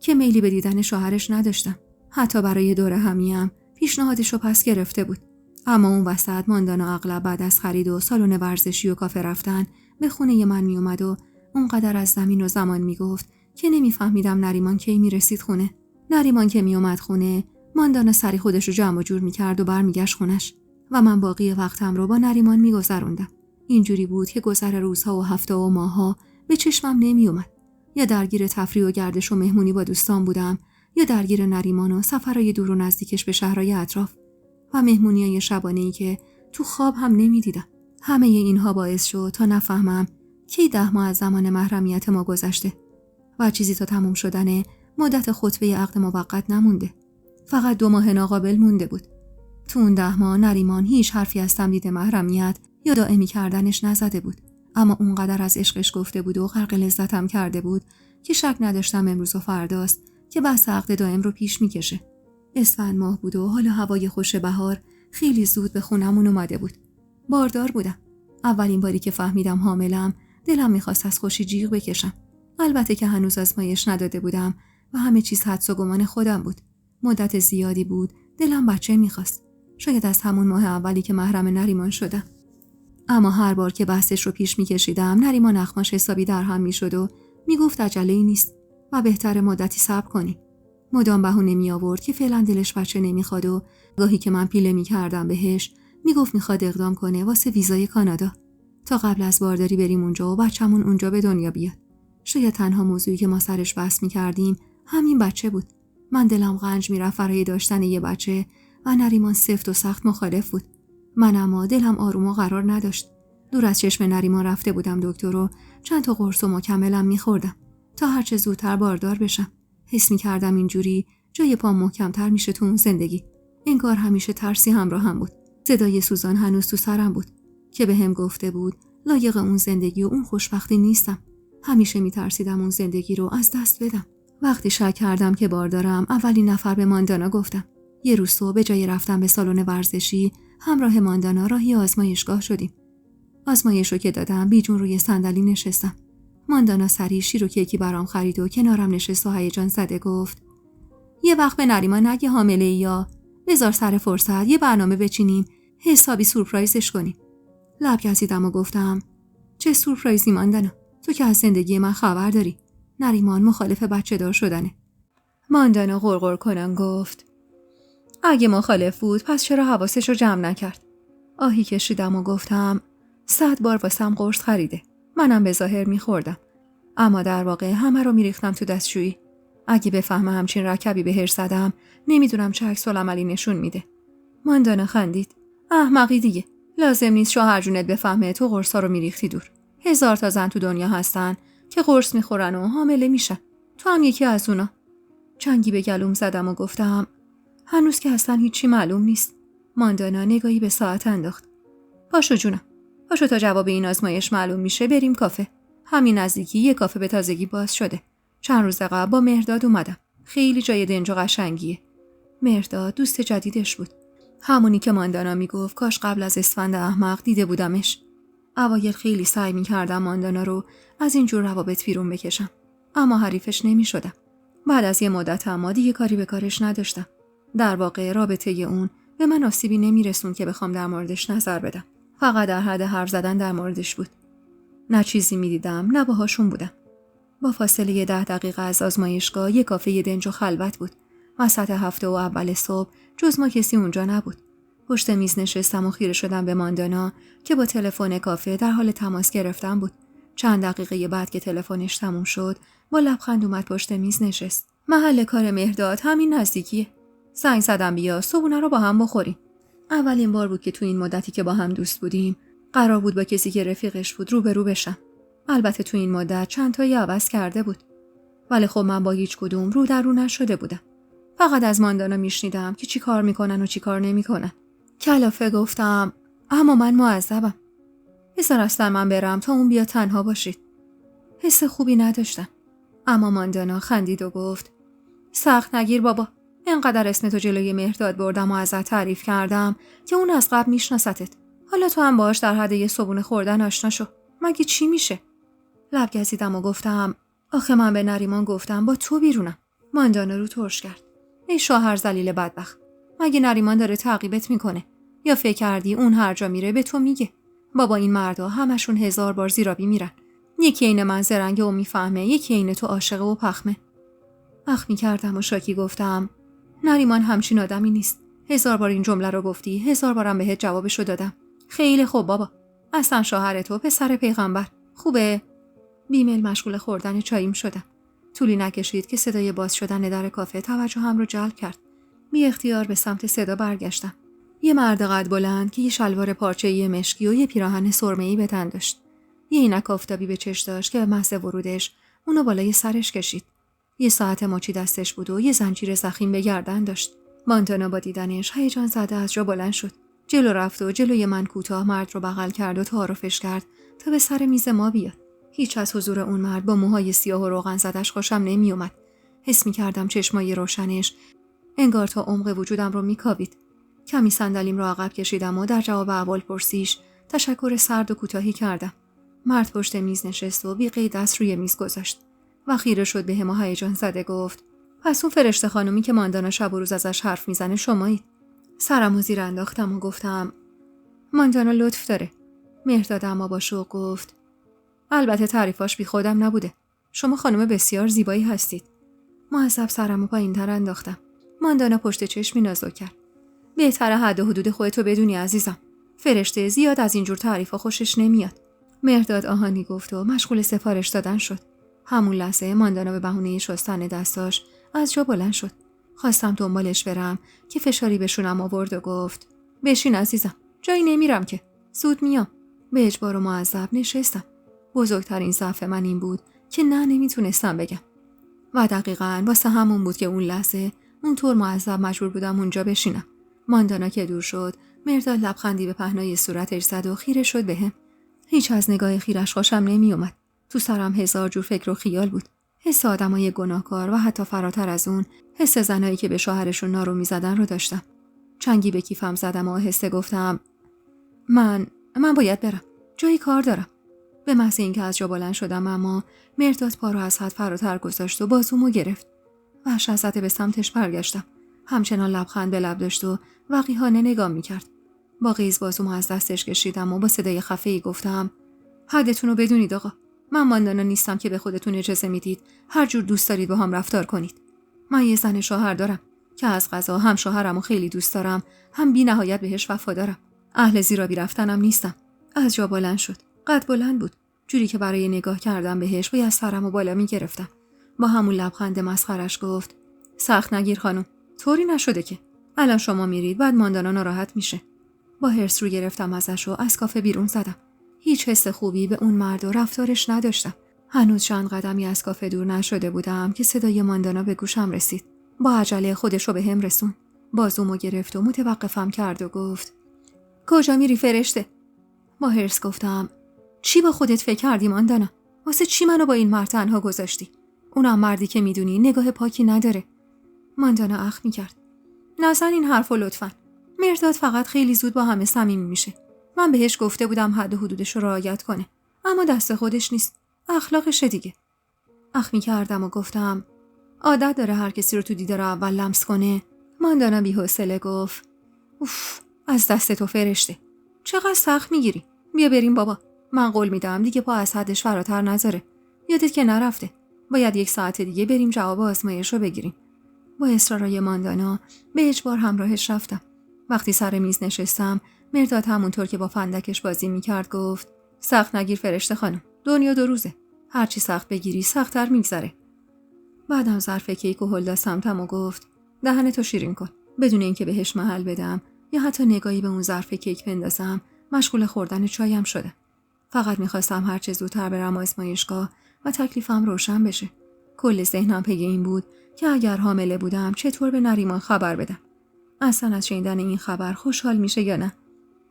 که میلی به دیدن شوهرش نداشتم. حتی برای دوره همیم پیشنهادش رو پس گرفته بود. اما اون وسط ماندانا اغلب بعد از خرید و سالن ورزشی و کافه رفتن به خونه من می اومد و اونقدر از زمین و زمان می گفت که نمیفهمیدم نریمان کی می رسید خونه. نریمان که می اومد خونه، ماندانا سری خودش رو جمع و جور می کرد و برمیگشت خونش و من باقی وقتم رو با نریمان می گذروندم. اینجوری بود که گذر روزها و هفته و ماهها به چشمم نمی اومد. یا درگیر تفریح و گردش و مهمونی با دوستان بودم، یا درگیر نریمان و سفرهای دور و نزدیکش به شهرهای اطراف و مهمونی‌های شبانه‌ای که تو خواب هم نمی‌دیدم. همه اینها باعث شد تا نفهمم کی 10 ماه از زمان محرمیت ما گذشته و چیزی تا تموم شدن مدت خطبه عقد موقت نمونده. فقط 2 ماه ناقابل مونده بود. تو اون 10 ماه نریمان هیچ حرفی از تمدید محرمیت یا دائمی کردنش نزده بود، اما اونقدر از عشقش گفته بود و غرق لذتم کرده بود که شک نداشتم امروز و فرداست که بحث عقد دائم رو پیش می‌کشه. اسفند ماه بود و حالا هوای خوش بهار خیلی زود به خونمون اومده بود. باردار بودم. اولین باری که فهمیدم حاملم دلم می‌خواست از خوشی جیغ بکشم. البته که هنوز آزمایش نداده بودم و همه چیز حدس و گمان خودم بود. مدت زیادی بود دلم بچه می‌خواست. شاید از همون ماه اولی که محرم نریمان شدم. اما هر بار که بحثش رو پیش می‌کشیدم نریمان اخماش حسابی در هم می‌شد و میگفت عجله‌ای نیست و بهتره مدتی صبر کنی. مدام بهونه می آورد که فعلا دلش بچه نمیخواد و گاهی که من پیله می‌کردم بهش میگفت میخواد اقدام کنه واسه ویزای کانادا تا قبل از بارداری بریم اونجا و بچه‌مون اونجا به دنیا بیاد. شاید تنها موضوعی که ما سرش بحث می‌کردیم همین بچه بود. من دلم غنج میرفت برای داشتن یه بچه و نریمان سفت و سخت مخالف بود. من اما دلم آروم و قرار نداشت. دور از چشم نریمان رفته بودم دکتر و چند تا قرص مکملم می‌خوردم تا هرچه زودتر باردار بشم. حس می‌کردم اینجوری جای پام محکم‌تر میشه تو اون زندگی. انگار همیشه ترسی همراهم بود. صدای سوزان هنوز تو سرم بود که بهم گفته بود لایق اون زندگی و اون خوشبختی نیستم. همیشه میترسیدم اون زندگی رو از دست بدم. وقتی شک کردم که باردارم، اولین نفر به ماندانا گفتم. یه روز صبح به جای رفتن به سالن ورزشی، همراه ماندانا راهی آزمایشگاه شدیم. آزمایش رو که دادم، بیجون روی صندلی نشستم. ماندانا سریع شیر و کیکی برام خرید و کنارم نشست و هیجان زده گفت: یه وقت به نریمان نگه حامله‌ای یا بذار سر فرصت یه برنامه بچینیم، حسابی سورپرایزش کنیم. لب گزیدم و گفتم: چه سورپرایزی ماندانا؟ تو که از زندگی من خبر داری. نریمان مخالف بچه دار شدنه. ماندانا غرغر کنان گفت: اگه مخالف بود پس چرا حواسش رو جمع نکرد؟ آهی کشیدم و گفتم: 100 بار واسم قرص خریده. منم به ظاهر میخوردم. اما در واقع همه رو میریختم تو دستشویی. اگه بفهمه همچین رکبی بهش زدم، نمیدونم چه عکس‌العملی نشون میده. ماندانا خندید: احمقی دیگه. لازم نیست شوهر جونت بفهمه تو قرصا رو میریختی دور. 1000 تا زن تو دنیا هستن که قرص میخورن و حامله میشن. تو هم یکی از اونا. چنگی به گلوم زدم و گفتم: هنوز که اصلا هیچی معلوم نیست. ماندانا نگاهی به ساعت انداخت. پاشو جونم. پاشو تا جواب این آزمایش معلوم میشه بریم کافه. همین نزدیکی یه کافه به تازگی باز شده. چند روز قبل با مهرداد اومدم. خیلی جای دنج و قشنگیه. مهرداد دوست جدیدش بود. همونی که ماندانا میگفت کاش قبل از اسفند احمق دیده بودمش. اوایل خیلی سعی میکردم ماندانا رو از این جور روابط بیرون بکشم. اما حریفش نمیشدم. بعد از یه مدت اما دیگه کاری به کارش نداشتم. در واقع رابطه اون به من آسیبی نمیرسون که بخوام در موردش نظر بدم. فقط در حد حرف زدن در موردش بود. نه چیزی میدیدم نه باهاشون بودم. با فاصله 10 دقیقه از آزمایشگاه یک کافه دنج و خلوت بود. وسط هفته و اول صبح جز ما کسی اونجا نبود. پشت میز نشستم و خیره شدم به ماندانا که با تلفن کافه در حال تماس گرفتن بود. چند دقیقه بعد که تلفنش تموم شد، با لبخند اومد پشت میز نشست. محل کار مهرداد همین نزدیکیه. زنگ زدم بیا صبحونه رو با هم بخوریم. اولین بار بود که تو این مدتی که با هم دوست بودیم قرار بود با کسی که رفیقش بود روبرو بشم. البته تو این مدت چند تایی عوض کرده بود. ولی خب من با هیچ کدوم رو در رو نشده بودم. فقط از ماندانا میشنیدم که چی کار میکنن و چی کار نمیکنن. کلافه گفتم: اما من معذبم. بذار اصلا من برم تا اون بیا تنها باشید. حس خوبی نداشتم. اما ماندانا خندید و گفت: سخت نگیر بابا. اینقدر اسم تو جلوی مهرداد بردم و ازت تعریف کردم که اون از قبل میشناستت. حالا تو هم باهاش در حد یه صبحونه خوردن آشنا شو. مگه چی میشه؟ لب گزیدم و گفتم: آخه من به نریمان گفتم با تو بیرونم. ماندانا رو ترش کرد. ای شوهر ذلیل بدبخت. مگه نریمان داره تعقیبت میکنه؟ یا فکر کردی اون هر جا میره به تو میگه؟ بابا این مردا همشون 1000 بار زیرابی میرن. یکی این من زرنگه و میفهمه، یکی این تو عاشقه و پخمه. اخ میکردم و شاکی گفتم: نریمان همچین آدمی نیست. 1000 بار این جمله رو گفتی، 1000 بارم بهت جوابشو دادم. خیلی خوب بابا. اصلا شوهر تو پسر پیغمبر. خوبه؟ بیمیل مشغول خوردن چاییم شدم. طولی نکشید که صدای باز شدن در کافه توجهم رو جلب کرد. بی اختیار به سمت صدا برگشتم. یه مرد قد بلند که یه شلوار پارچه‌ای مشکی و یه پیراهن سرمه‌ای به تن داشت. یه عینک آفتابی به چش داشت که به محض ورودش اونو بالای سرش کشید. یه ساعت مچی دستش بود و یه زنجیر ضخیم به گردن داشت. ماندانا با دیدنش هیجان زده از جا بلند شد. جلو رفت و جلوی من کوتاه مرد رو بغل کرد و تعارفش کرد تا به سر میز ما بیاد. هیچ از حضور اون مرد با موهای سیاه و روغن زدش خوشم نمی اومد. حس می کردم چشمای روشنش انگار تا عمق وجودم رو میکاوید. کمی صندلیم رو عقب کشیدم و در جواب احوالپرسیش تشکر سرد و کوتاهی کردم. مرد پشت میز نشست و بی قید دست روی میز گذاشت و خیره شد بهم و هیجان زده گفت: پس اون فرشته خانومی که ماندانا شب و روز ازش حرف میزنه شمایید؟ سرمو زیر انداختم و گفتم: ماندانا لطف داره. مهرداد اما با شوق گفت: البته تعریفاش بی خودم نبوده. شما خانم بسیار زیبایی هستید. معذب سرمو پایین‌تر انداختم. ماندانا پشت چشمی نازک کرد. بهتره حد و حدود خودتو بدونی عزیزم. فرشته زیاد از اینجور تعریفا خوشش نمیاد. مهرداد آهانی گفت و مشغول سفارش دادن شد. همون لحظه ماندانا به بهونه شستن دستاش از جا بلند شد. خواستم دنبالش برم که فشاری به شونم آورد و گفت: بشین عزیزم. جایی نمیرم که. زود میام. به اجبار و معذب نشستم. بزرگترین ضعف من این بود که نمیتونستم بگم. و دقیقاً واسه همون بود که اون لحظه اونطور معذب مجبور بودم اونجا بشینم. ماندانا که دور شد، مرداد لبخندی به پهنای صورتش زد و خیره شد بهم. هیچ از نگاه خیرش خوشم نمی اومد. تو سرم هزار جور فکر و خیال بود. حس آدمای گناهکار و حتی فراتر از اون، حس زنایی که به شوهرشون نارو می‌زدن رو داشتم. چنگی به کیفم زدم و آهسته گفتم من باید برم. جایی کار دارم. به محض اینکه از جا بلند شدم اما مرداد پا رو از حد فراتر گذاشت و بازومو گرفت. وحشت زده به سمتش برگشتم. همچنان لبخند به لب داشت و وقیحانه نگام می‌کرد. با غیظ بازومو از دستش کشیدم و با صدای خفه‌ای گفتم حدتون رو بدونید آقا. من ماندانا نیستم که به خودتون اجازه میدید هر جور دوست دارید با هم رفتار کنید. من یه زن شوهر دارم که از قضا هم شوهرمو خیلی دوست دارم، هم بی نهایت بهش وفادارم. اهل زیرا بی رفتنم نیستم. از جا بلند شد. قد بلند بود. جوری که برای نگاه کردم بهش باید سرمو بالا میگرفتم. با همون لبخند مسخرش گفت سخت نگیر خانم. طوری نشده که. الان شما میرید بعد ماندانا ناراحت میشه. با هرس رو گرفتم ازش و از کافه بیرون زدم. هیچ حس خوبی به اون مرد و رفتارش نداشتم. هنوز چند قدمی از کافه دور نشده بودم که صدای ماندانا به گوشم رسید. با عجله خودشو به هم رسون. بازومو گرفت و متوقفم کرد و گفت کجا میری فرشته؟ با هرس گفتم چی با خودت فکر کردی ماندانا؟ واسه چی منو با این مرد تنها گذاشتی؟ اونم مردی که میدونی نگاه پاکی نداره. ماندانا اخ میکرد. نزن این حرفو لطفاً. مرداد فقط خیلی زود با همه صمیمی میشه. من بهش گفته بودم حد و حدودش رو رعایت کنه، اما دست خودش نیست. اخلاقشه دیگه. اخ میکردم و گفتم عادت داره هر کسی رو تو دیدار اول لمس کنه. ماندانا بی‌حوصله گفت اوف، از دست تو فرشته. چقدر سخت میگیری. بیا بریم بابا. من قول میدم دیگه پا از حدش فراتر نذاره. یادت که نرفته. باید 1 ساعت دیگه بریم جواب آزمایش رو بگیریم. با اصرارای ماندانا به اجبار همراهش رفتم. وقتی سر میز نشستم، مرداد همونطور که با فندکش بازی میکرد گفت سخت نگیر فرشته خانم. دنیا 2 روزه. هرچی سخت بگیری سخت‌تر میگذره. بعدم ظرف کیک و هل سمتم و گفت دهنتو شیرین کن. بدون اینکه بهش محل بدم یا حتی نگاهی به اون ظرف کیک بندازم، مشغول خوردن چایم شده. فقط میخواستم هر چه زودتر برم آزمایشگاه و تکلیفم روشن بشه. کل ذهنم پی این بود که اگر حامله بودم چطور به نریمان خبر بدم. اصلا از شنیدن این خبر خوشحال میشه یا نه؟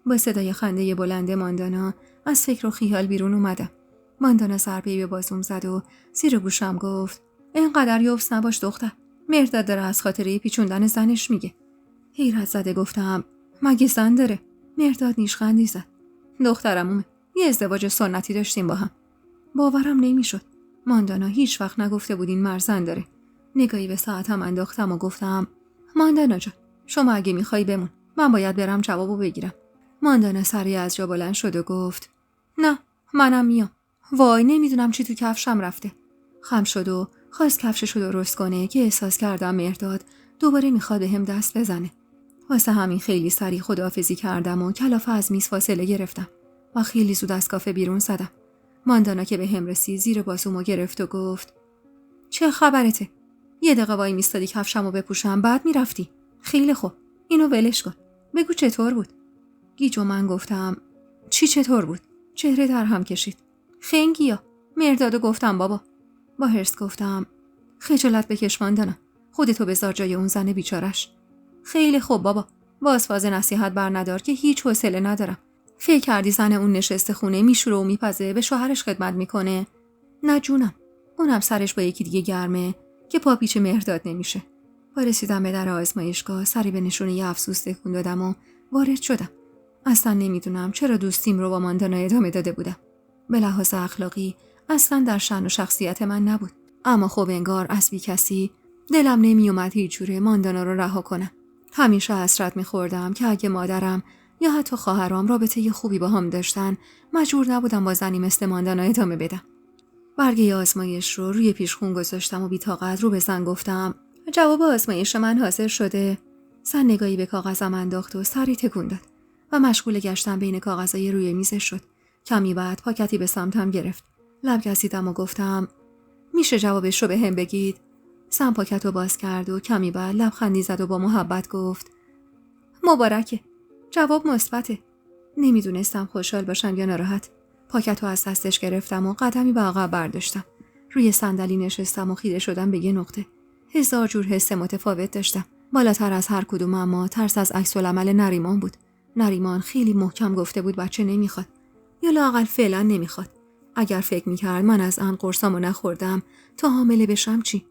با صدای خنده بلند ماندانا از فکر و خیال بیرون اومدم. ماندانا ضربه‌ای به بازوم زد و زیر گوشم گفت اینقدر یوبس نباش دختر. مرداد داره از خاطره پیچوندن زنش میگه. حیرت زده گفتم مگه زن داره؟ مرداد نیشخندی زد. دخترمومه. یه ازدواج سنتی داشتیم با هم. باورم نمیشد. ماندانا هیچ وقت نگفته بود این مرد زن داره. نگاهی به ساعتم انداختم و گفتم ماندانا جان، شما اگه میخوای بمون. من باید برم جوابو بگیرم. ماندانا سریع از جا بلند شد و گفت نه، منم میام. وای نمیدونم چی تو کفشم رفته. خم شد و خواست کفششو درست کنه که احساس کردم مرداد دوباره میخواد بهم دست بزنه. واسه همین خیلی سریع خداحافظی کردم و کلافه از میز فاصله گرفتم و خیلی زود از کافه بیرون زدم. ماندانا که بهم رسید زیر بازومو گرفت و گفت چه خبرته؟ 1 دقیقه وای میستادی کفشمو بپوشم بعد میرفتی. خیلی خوب. اینو ولش کن. بگو چطور بود؟ گیج و من گفتم چی چطور بود؟ چهره در هم کشید. خنگیا. مردادو گفتم بابا. با هرس گفتم خجالت بکش ماندانا. خودتو بذار جای اون زن بیچارش. خیلی خوب بابا. باز فاز نصیحت بر ندار که هیچ حوصله ندارم. فکر کردی زن اون نشسته خونه میشوره و میپزه به شوهرش خدمت میکنه؟ نه جونم. اونم سرش با یکی دیگه گرمه که پا پیچ مرداد نمیشه. با رسیدم به در آزمایشگاه سری به نشونه ی افسوس تکون دادم و وارد شدم. اصلا نمیدونم چرا دوستیم رو با ماندانا ادامه داده بودم. به لحاظ اخلاقی اصلا در شأن و شخصیت من نبود. اما خب انگار از بی کسی دلم نمیومد هیچ جوره ماندانا رو رها کنم. همیشه حسرت میخوردم که اگه مادرم یا حتی خواهرام رابطه خوبی با هم داشتن مجبور نبودم با زنی مثل ماندانا ادامه بدم. برگه آزمایش رو روی پیشخون گذاشتم و بی‌طاقت رو به زن گفتم جواب آزمایش من حاضر شده. زن نگاهی به کاغذم انداخت و سری تکون داد و مشغول گشتن بین کاغذهای روی میزش شد. کمی بعد پاکتی به سمتم گرفت. لب گزیدم و گفتم میشه جوابش رو به هم بگید؟ زن پاکت رو باز کرد و کمی بعد لبخندی زد و با محبت گفت مبارکه. جواب مثبته. نمیدونستم خوشحال باشم یا ناراحت. پاکت رو از دستش گرفتم و قدمی به عقب برداشتم. روی صندلی نشستم و خیره شدم به یه نقطه. 1000 جور حس متفاوت داشتم. بالاتر از هر کدوم اما ترس از عکس‌العمل نریمان بود. نریمان خیلی محکم گفته بود بچه نمیخواد، یا لااقل فعلا نمیخواد. اگر فکر میکرد من از آن قرصامو نخوردم تا حامله بشم چی؟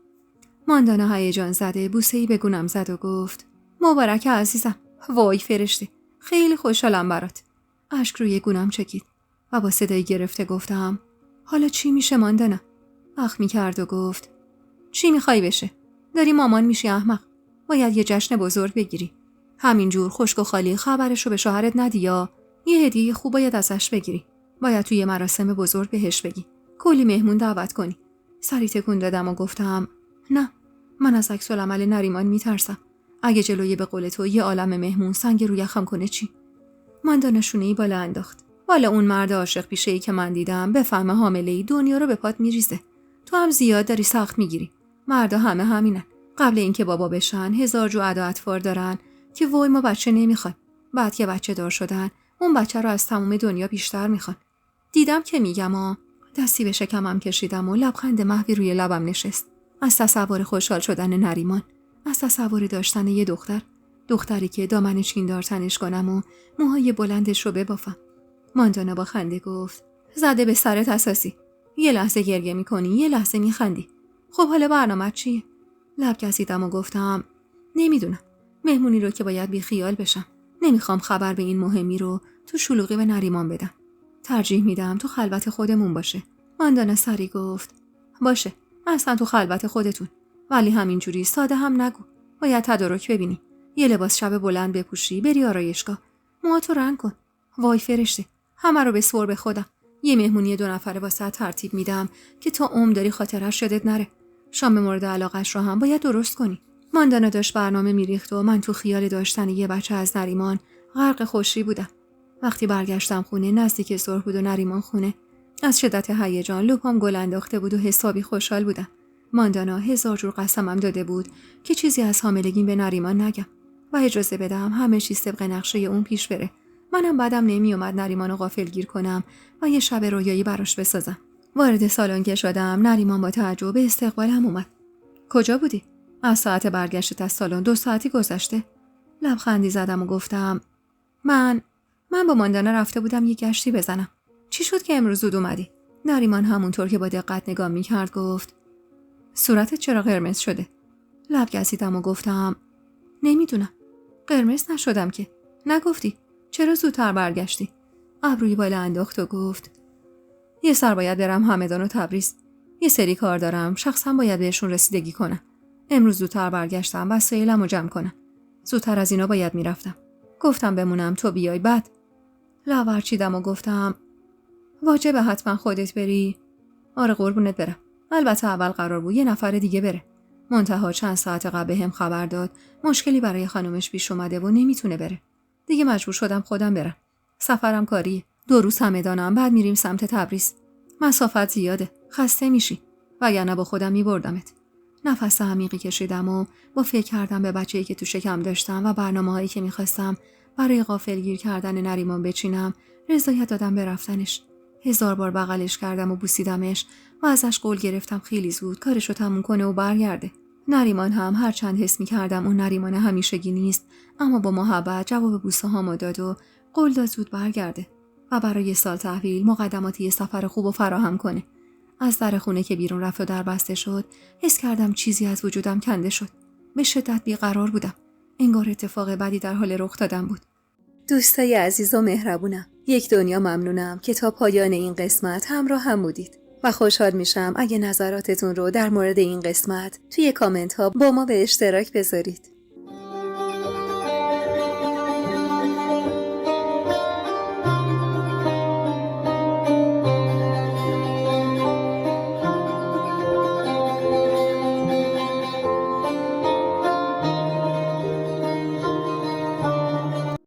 ماندانا هیجان زده بوسه‌ای به گونم زد و گفت مبارک عزیزم. وای فرشته، خیلی خوشحالم برات. اشک روی گونم چکید و با صدای گرفته گفتم حالا چی میشه ماندانا؟ اخ میکرد و گفت چی میخوای بشه؟ داری مامان میشی احمق. باید یه جشن بزرگ بگیری. همینجور خشک و خالی خبرشو به شوهرت ندی یا یه هدیه خوب باید ازش بگیری. باید توی مراسم بزرگ بهش بگی. کلی مهمون دعوت کنی. سری تکون دادم و گفتم نه، من از عکس‌العمل نریمان میترسم. اگه جلوی به قول تو یه عالم مهمون سنگ روی یخم کنه چی؟ ماندانا شونه‌ای بالا انداخت. والا اون مرد عاشق پیشه‌ای که من دیدم بفهمه حامله‌ای دنیا رو به پات میریزه. تو هم زیاد داری سخت میگیری. مردا همه همینن. قبل اینکه بابا بشن 1000 جو ادا اطفال دارن که وای ما بچه نمیخوایم. بعد که بچه دار شدن اون بچه رو از تمام دنیا بیشتر میخوان. دیدم که میگم دستی به شکمم کشیدم و لبخند محوی روی لبم نشست. از تصور خوشحال شدن نریمان، از تصور داشتن یه دختری که دامن چیندار تنش کنم و موهای بلندش رو ببافم. ماندانا با خنده گفت زده به سرت اساسی. یه لحظه گریه میکنی، یه لحظه میخندی. خب حالا برنامه‌ت چیه؟ لب کشیدم و گفتم نمیدونم. مهمونی رو که باید بی خیال بشم. نمیخوام خبر به این مهمی رو تو شلوغی به نریمان بدم. ترجیح میدم تو خلوت خودمون باشه. ماندانا سری گفت باشه، اصلا تو خلوت خودتون. ولی همینجوری ساده هم نگو. باید تدارک ببینی. یه لباس شب بلند بپوشی، بری آرایشگاه. موهاتو رنگ کن. وای فرشته، همه رو بسپر به خودم. یه مهمونی 2 نفره واسه ترتیب میدم که تا داری خاطرش یادت نره. شام مورد علاقش رو هم باید درست کنی. ماندانا داشت برنامه میریخت و من تو خیال داشتن یه بچه از نریمان غرق خوشی بودم. وقتی برگشتم خونه نزدیک ظهر بود و نریمان خونه. از شدت هیجان لپام گل انداخته بود و حسابی خوشحال بودم. ماندانا 1000 جور قسمم داده بود که چیزی از حاملگیم به نریمان نگم و اجازه بدم همه چیز طبق نقشه اون پیش بره. منم بعدم نمیومد نریمانو غافلگیر کنم و یه شب رویایی براش بسازم. وارد سالن که شدم نریمان با تعجب به استقبالم اومد. کجا بودی؟ از ساعت برگشتت از سالن 2 ساعتی گذشته. لبخندی زدم و گفتم من با ماندانا رفته بودم یه گشتی بزنم. چی شد که امروز زود اومدی؟ نریمان همونطور که با دقت نگاه میکرد گفت صورتت چرا قرمز شده؟ لب گزیدم و گفتم نمیدونم. قرمز نشدم که. نگفتی؟ چرا زودتر برگشتی؟ ابروی بالا انداخت و گفت یه سر باید برم همدان و تبریز. یه سری کار دارم، شخصا باید بهشون رسیدگی کنم. امروز زودتر برگشتم وسایلمو جمع کنم. زودتر از اینا باید میرفتم. گفتم بمونم تو بیای بعد. لاورچیدم و گفتم واجبه حتما خودت بری؟ آره قربونت برم. البته اول قرار بود یه نفر دیگه بره. منتها چند ساعت قبل هم خبر داد مشکلی برای خانومش پیش اومده و نمیتونه بره. دیگه مجبور شدم خودم برم. سفرم کاریه. 2 روز همدانم، بعد میریم سمت تبریز. مسافت زیاده. خسته میشی. وگرنه با خودم میبردمت. نفس عمیقی کشیدم و با فکر کردم به بچه‌ای که تو شکم داشتم و برنامه‌هایی که می‌خواستم برای غافلگیر کردن نریمان بچینم، رضایت دادم به رفتنش. 1000 بار بغلش کردم و بوسیدمش و ازش قول گرفتم خیلی زود کارشو تموم کنه و برگرده. نریمان هم هر چند حس می‌کردم اون نریمان همیشگی نیست، اما با محبت جواب بوسه هامو داد و قول داد زود برگرده و برای سال تحویل مقدماتی سفر خوب و فراهم کنه. از در خونه که بیرون رفت و در بسته شد، حس کردم چیزی از وجودم کنده شد. به شدت بیقرار بودم. انگار اتفاق بدی در حال رخ دادن بود. دوستای عزیز و مهربونم، یک دنیا ممنونم که تا پایان این قسمت همراه هم بودید و خوشحال میشم اگه نظراتتون رو در مورد این قسمت توی کامنت ها با ما به اشتراک بذارید.